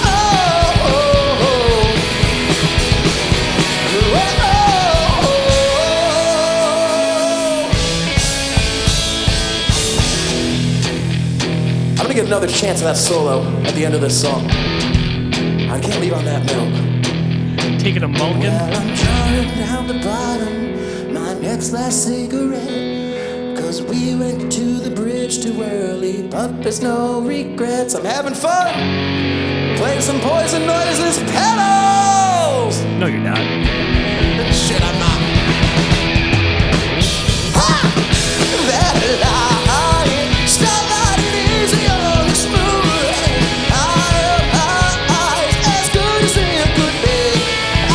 I'm gonna get another chance at that solo at the end of this song. I can't leave on that note. Taking a mulligan. Well, I'm drawing down the bottom, my next last cigarette, 'cause we went to the bridge too early, but there's no regrets. I'm having fun, playing some Poison Noises pedals. No, you're not. Shit, I'm not. Ha! That line, stop riding easy on the smooth eyes, as good as it could be.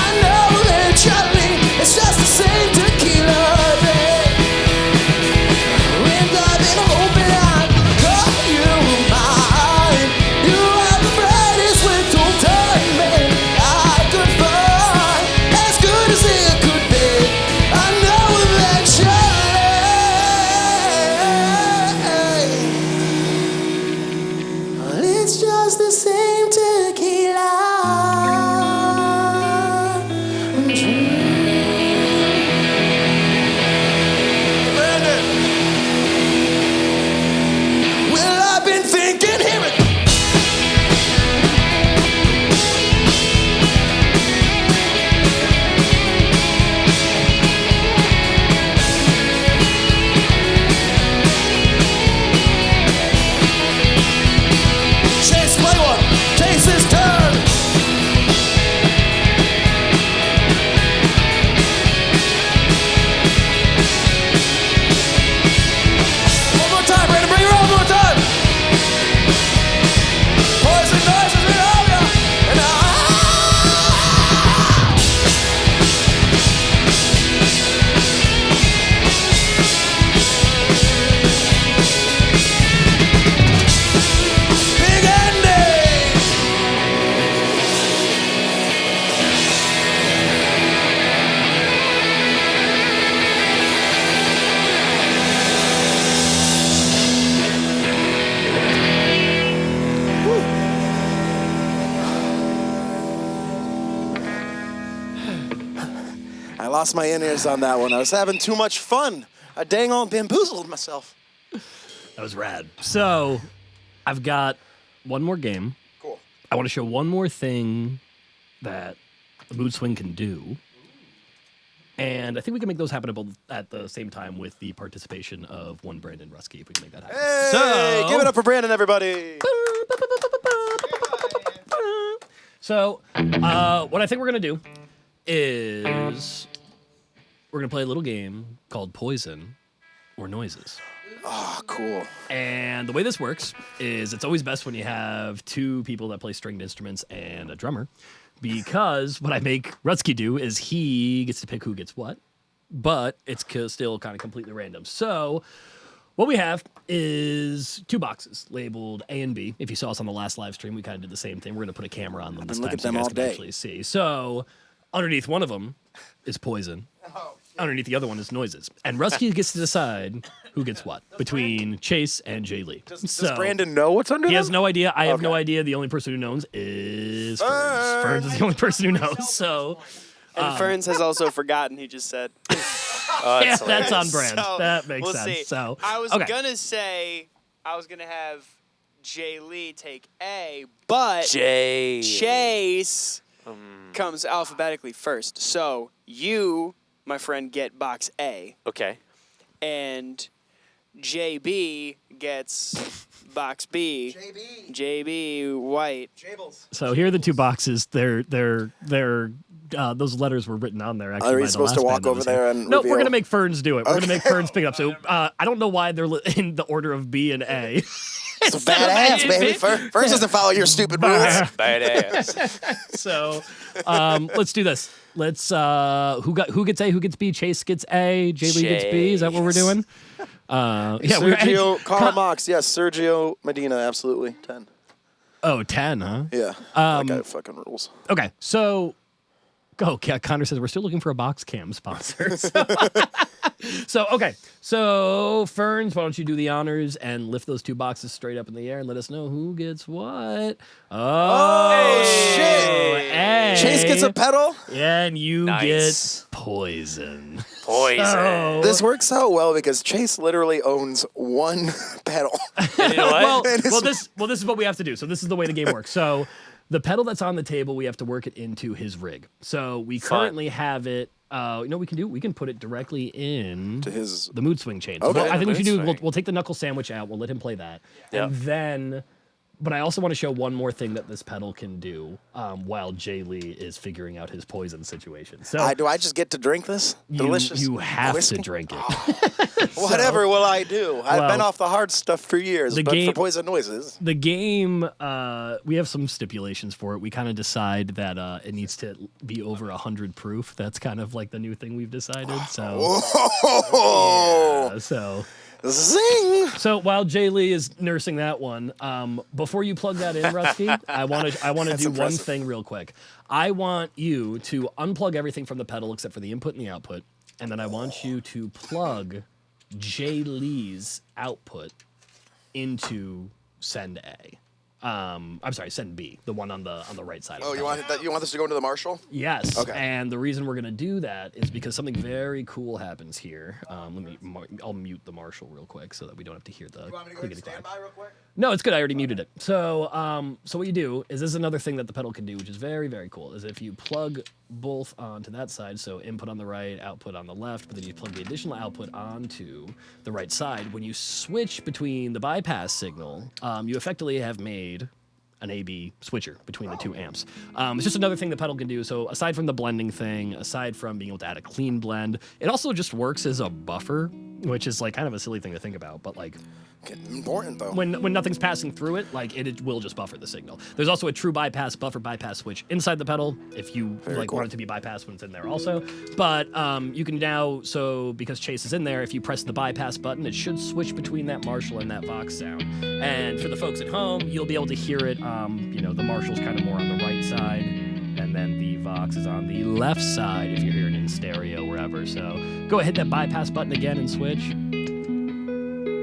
I know eventually it's just the same tequila drink. And I've been hoping I could call you mine. You are the brightest window diamond I could find, as good as it could be. I know eventually it's just the same tequila drink. Brandon. Well, I've been thinking, hear it. Chase, play one. Chase his turn. One more time, Brandon. Bring it on one more time. Poison Noises, we love ya. And Big Andy. I lost my in-ears on that one. I was having too much fun. I dang on bamboozled myself. That was rad. So, I've got one more game. Cool. I want to show one more thing that the mood swing can do. And I think we can make those happen at the same time with the participation of one Brandon Rusky, if we can make that happen. Hey, give it up for Brandon, everybody. So, what I think we're going to do is we're going to play a little game called Poison or Noises. Oh, cool. And the way this works is it's always best when you have two people that play stringed instruments and a drummer, because what I make Rutsky do is he gets to pick who gets what, but it's still kind of completely random. So what we have is two boxes labeled A and B. If you saw us on the last live stream, we kind of did the same thing. We're going to put a camera on them this time so you guys can actually see. So underneath one of them is Poison. Underneath the other one is Noises. And Rusky gets to decide who gets what between Chase and Jay Lee. Does Brandon know what's under He them? has no idea. I have no idea. The only person who knows is Ferns. Ferns is the only person who knows. So And Ferns has also forgotten, he just said. yeah, that's on brand. So, that makes we'll sense. see. So I was okay. gonna say I was gonna have Jay Lee take A, but Jay. Chase comes alphabetically first. So you, my friend, get box A, Okay. and JB gets box B. JB White. So here are the two boxes. They're those letters were written on there. Actually, Are we by the supposed last to walk band that over was there here. and No, reveal? we're gonna make Ferns do it. We're gonna make Ferns pick it up. So I don't know why they're in the order of B and A. It's a badass, baby. First doesn't follow your stupid rules. Badass. So let's do this. Let's who gets A, who gets B? Chase gets A, Jay Lee gets B. Is that what we're doing? Yeah, Sergio Carmax, yes. Sergio Medina, absolutely. 10. Oh, 10, huh? Yeah. That guy fucking rules. Okay, so Connor says we're still looking for a box cam sponsor. So Ferns, why don't you do the honors and lift those two boxes straight up in the air and let us know who gets what? Oh, shit. A. Chase gets a pedal. And you Nice. get Poison. Poison. So- This works out well because Chase literally owns one pedal. You know what? Well, this is what we have to do. So this is the way the game works. So the pedal that's on the table, we have to work it into his rig. So we currently have it. You know what we can do? We can put it directly in To his- the mood swing chain. Okay. So I think we should do. Mood swing. We'll take the knuckle sandwich out. We'll let him play that, Yep. and then. But I also want to show one more thing that this pedal can do while Jay Lee is figuring out his poison situation. So Do I just get to drink this? Delicious. you have whiskey? to drink it. Whatever will I do? I've been well, off the hard stuff for years, the but game- for Poison Noises. The game, we have some stipulations for it. We kind of decide that it needs to be over 100 proof. That's kind of like the new thing we've decided. So, Oh, yeah, zing! so while Jay Lee is nursing that one, before you plug that in, Rusty, I want to do one impressive. thing real quick. I want you to unplug everything from the pedal except for the input and the output, and then I want you to plug Jay Lee's output into send A. I'm sorry, send B, the one on the right side. Oh, of the you pedal. want that? You want this to go into the Marshall? Yes. Okay. And the reason we're going to do that is because something very cool happens here. I'll mute the Marshall real quick so that we don't have to hear the clickety clack. real quick? No, it's good. I already muted it. So, so what you do is this is another thing that the pedal can do, which is very, very cool. Is if you plug both onto that side, so input on the right, output on the left, but then you plug the additional output onto the right side. When you switch between the bypass signal, you effectively have made an A/B switcher between the two amps. It's just another thing the pedal can do. So aside from the blending thing, aside from being able to add a clean blend, it also just works as a buffer, which is like kind of a silly thing to think about, but like Important though. when nothing's passing through it, like it will just buffer the signal. There's also a true buffer bypass switch inside the pedal if you cool. want it to be bypassed when it's in there also. But you can now, so because Chase is in there, if you press the bypass button, it should switch between that Marshall and that Vox sound. And for the folks at home, you'll be able to hear it. The Marshall's kind of more on the right side, and then the Vox is on the left side if you're hearing it in stereo wherever. So go ahead, hit that bypass button again and switch.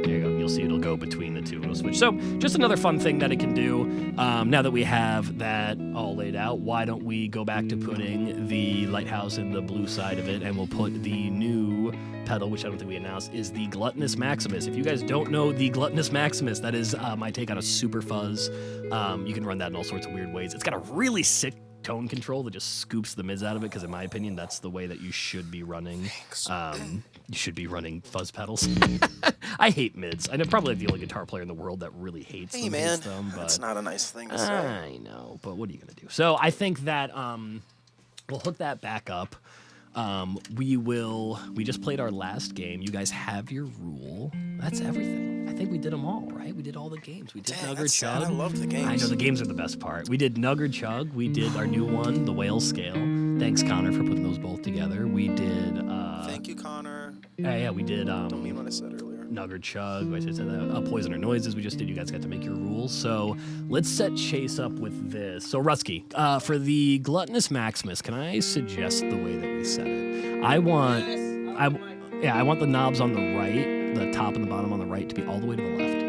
There you go. you'll see it'll go between the two. It'll switch. So just another fun thing that it can do. Now that we have that all laid out, why don't we go back to putting the lighthouse in the blue side of it, and we'll put the new pedal, which I don't think we announced, is the Gluttonous Maximus. If you guys don't know the Gluttonous Maximus, that is my take on a super fuzz. You can run that in all sorts of weird ways. It's got a really sick tone control that just scoops the mids out of it, because in my opinion, that's the way that you should be running. You should be running fuzz pedals. I hate mids. I'm probably the only guitar player in the world that really hates them. Man, hates them, but that's not a nice thing to say. I know, but what are you gonna do? So I think that we'll hook that back up. We just played our last game. You guys have your rule. That's everything. I think we did them all, right? We did all the games. We did Nugger Chug. I love the games. I know the games are the best part. We did Nugger Chug. We did our new one, the Whale Scale. Thanks, Connor, for putting those both together. We did. Thank you, Connor. Yeah, we did. Don't mean what I said earlier. Nugger Chug. I said that. Poison or Noises. We just did. You guys got to make your rules. So let's set Chase up with this. So Rusky, for the Gluttonous Maximus, can I suggest the way that we set it? I want the knobs on the right, the top and the bottom on the right, to be all the way to the left.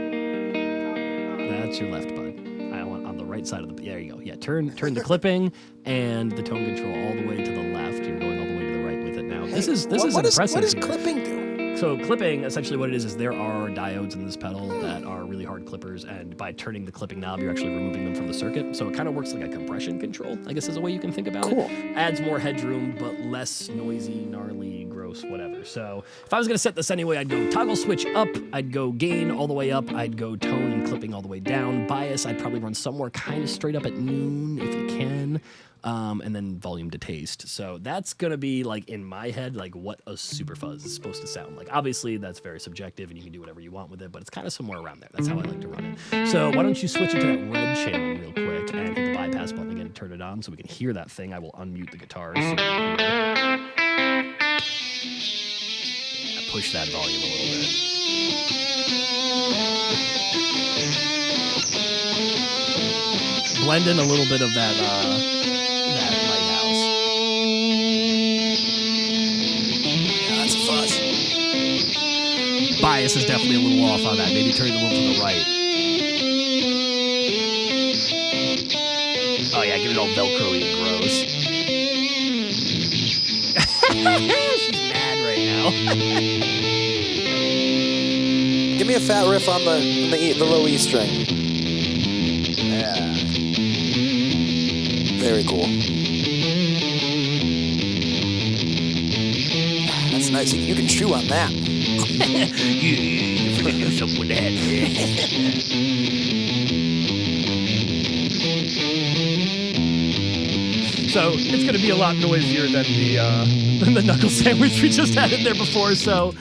That's your left, bud. I want on the right side of the. There you go. Yeah, turn the clipping and the tone control all the way to the left. You're going all the way to the right with it now. This is impressive. What does here. clipping do? So clipping, essentially what it is there are diodes in this pedal that are really hard clippers, and by turning the clipping knob, you're actually removing them from the circuit. So it kind of works like a compression control, I guess is a way you can think about it. Adds more headroom, but less noisy, gnarly, gross, whatever. So if I was going to set this anyway, I'd go toggle switch up, I'd go gain all the way up, I'd go tone and clipping all the way down. Bias, I'd probably run somewhere kind of straight up at noon if you can. And then volume to taste. So that's going to be, like, in my head, like, what a super fuzz is supposed to sound like. Obviously, that's very subjective, and you can do whatever you want with it, but it's kind of somewhere around there. That's how I like to run it. So why don't you switch it to that red channel real quick and hit the bypass button again and turn it on so we can hear that thing. I will unmute the guitars. So we can hear. Yeah, push that volume a little bit. Blend in a little bit of that lighthouse. Yeah, that's a fuzz. Bias is definitely a little off on that. Maybe turn it a little to the right. Oh yeah, give it all Velcro-y and gross. She's mad right now. Give me a fat riff on the low E string. Yeah. Very cool. That's nice. You can chew on that. You're gonna do something with that. So it's going to be a lot noisier than the knuckle sandwich we just had in there before. So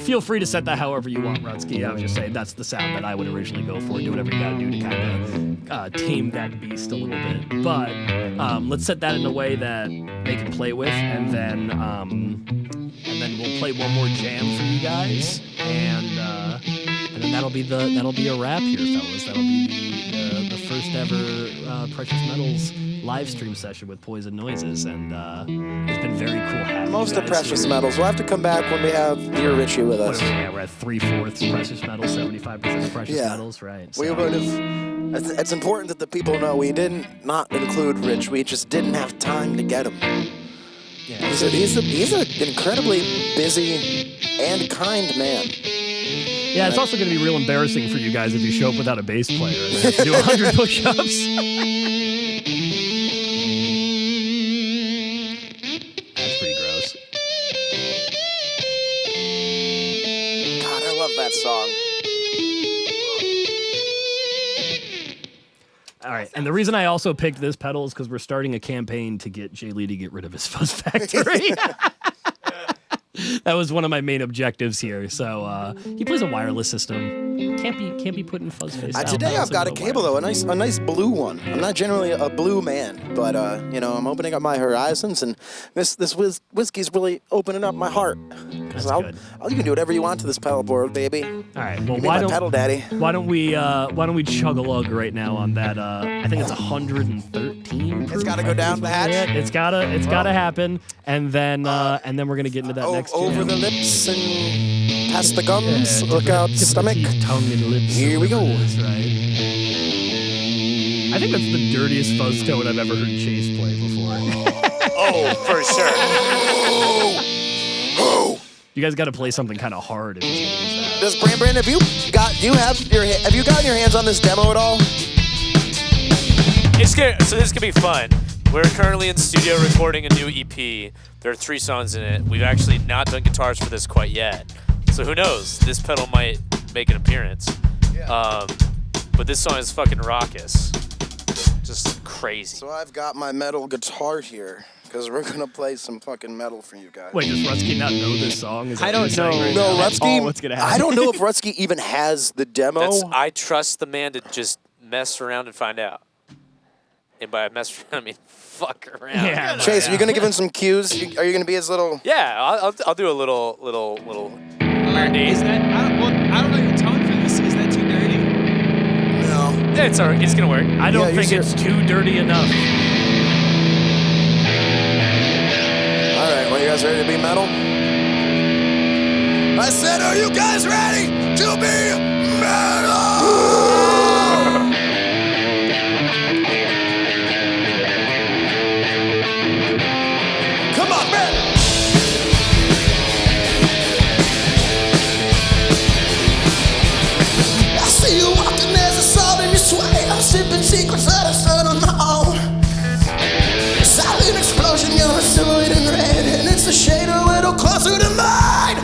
feel free to set that however you want, Rutsky. I was just saying that's the sound that I would originally go for. Do whatever you got to do to kind of tame that beast a little bit. But let's set that in a way that they can play with, and then we'll play one more jam for you guys, and then that'll be a wrap here, fellas. That'll be the first ever Precious Metals live stream session with Poison Noises, and it's been very cool having Most you of guys Precious here. Metals. We'll have to come back when we have Dear Richie with us. Yeah, we're at 3/4 Precious Metals, 75% Precious Metals, right? We So- would have. It's important that the people know we didn't not include Rich. We just didn't have time to get him. Yeah, He's an incredibly busy and kind man. yeah, it's also going to be real embarrassing for you guys if you show up without a bass player and have to do 100 push-ups. That's pretty gross. God, I love that song. All right, and the reason I also picked this pedal is because we're starting a campaign to get Jay Lee to get rid of his fuzz factory. That was one of my main objectives here. So he plays a wireless system. Can't be put in fuzz face. Today I've got a cable though, a nice blue one. I'm not generally a blue man, but I'm opening up my horizons, and this whiskey's really opening up my heart. That's good. You can do whatever you want to this pedal board, baby. All right. Well, Give me my pedal daddy. Why don't we chug a lug right now on that? I think it's 113. It's got to go down the hatch. Yeah, it's gotta happen, and then we're gonna get into that next. Over jam. the lips and past the gums. Look out, Tip of the stomach. teeth, tongue and lips. Here we go. That's right. I think that's the dirtiest fuzz tone I've ever heard Chase play before. Oh, for sure. You guys got to play something kind of hard if he's gonna use that. Does Brand, have you gotten your hands on this demo at all? It's good. So this could be fun. We're currently in the studio recording a new EP. There are 3 songs in it. We've actually not done guitars for this quite yet. So who knows? This pedal might make an appearance. Yeah. But this song is fucking raucous. Just crazy. So I've got my metal guitar here because we're gonna play some fucking metal for you guys. Wait, does Rutsky not know this song? Is that I what don't you're saying know. right No, now? Rutsky. what's gonna happen. I don't know if Rutsky even has the demo. I trust the man to just mess around and find out. And by mess around, I mean fuck around. Yeah. Chase, are you gonna give him some cues? Are you gonna be his little? Yeah, I'll do a little. Is that? I don't know your tone for this. Is that too dirty? No. Yeah, it's alright. It's gonna work. I don't Yeah, think you're it's too dirty enough. All right, well, you guys ready to be metal? I said, are you guys ready to be metal? Come on, man! I see you walking, there's a salt in your sway. I'm sipping secrets that I've said on my own. Silent explosion, you're silhouette in red, and it's a shade a little closer to mine.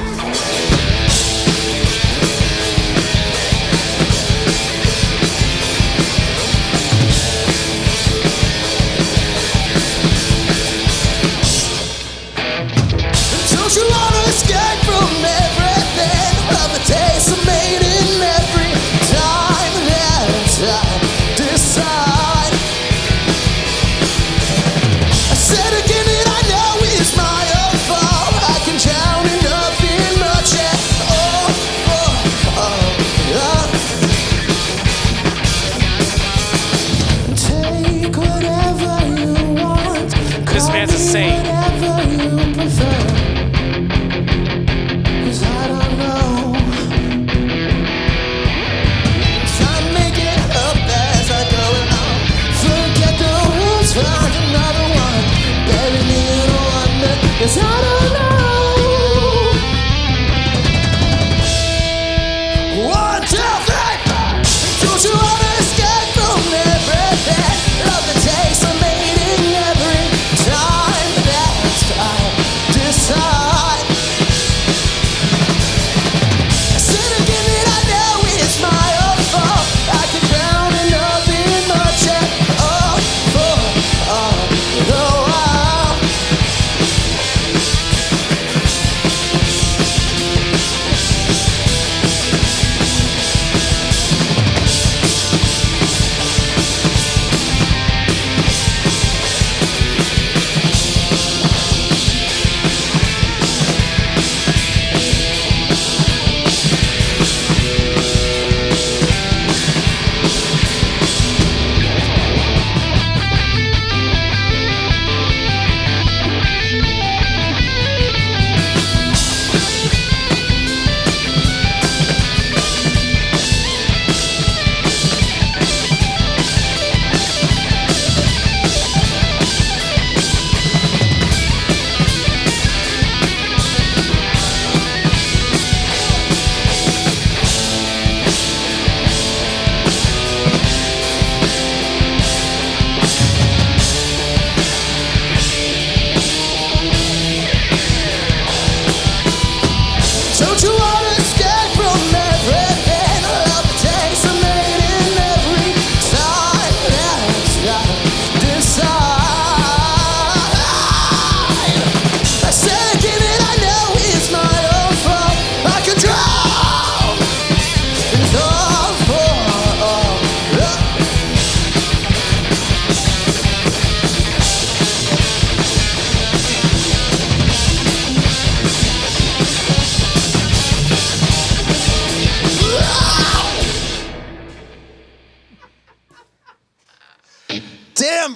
Don't you wanna escape from everything? Love the taste of made in every time that I decide. I said again that I know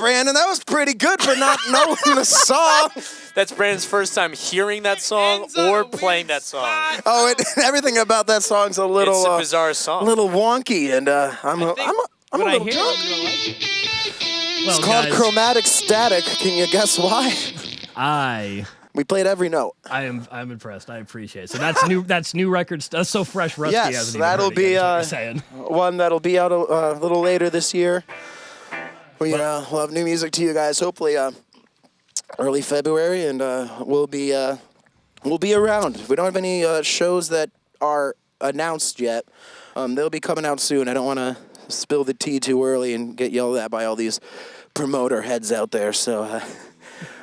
Brandon. That was pretty good for not knowing the song. That's Brandon's first time hearing that song ends on or a weird playing that song. spot. Oh, everything about that song's a little, It's a bizarre song. a little wonky, and I'm a When I little hear drunk. it, I'm gonna like it. Well, It's called guys, chromatic static. Can you guess why? We played every note. I'm impressed. I appreciate it. So that's new record stuff. So fresh, Rusty Yes, hasn't even that'll heard it yet, be, is what you're saying. One that'll be out a little later this year. We'll have new music to you guys. Hopefully, early February, and we'll be around. We don't have any shows that are announced yet. They'll be coming out soon. I don't want to spill the tea too early and get yelled at by all these promoter heads out there. So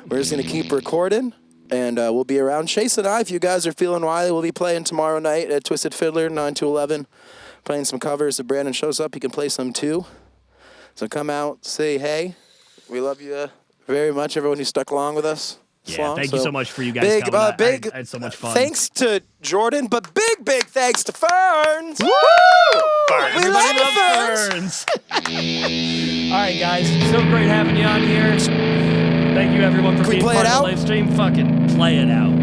we're just gonna keep recording, and we'll be around. Chase and I, if you guys are feeling wily, we'll be playing tomorrow night at Twisted Fiddler, 9 to 11, playing some covers. If Brandon shows up, he can play some too. So come out, say hey. We love you very much, everyone who stuck along with us. Yeah, thank you so much for you guys big, coming. big, I had so much fun. Thanks to Jordan, but big thanks to Ferns. Woo! We Everybody love loves Ferns. Ferns. All right, guys. So great having you on here. Thank you, everyone, for Can we being play part it of out? the live stream. Fucking play it out.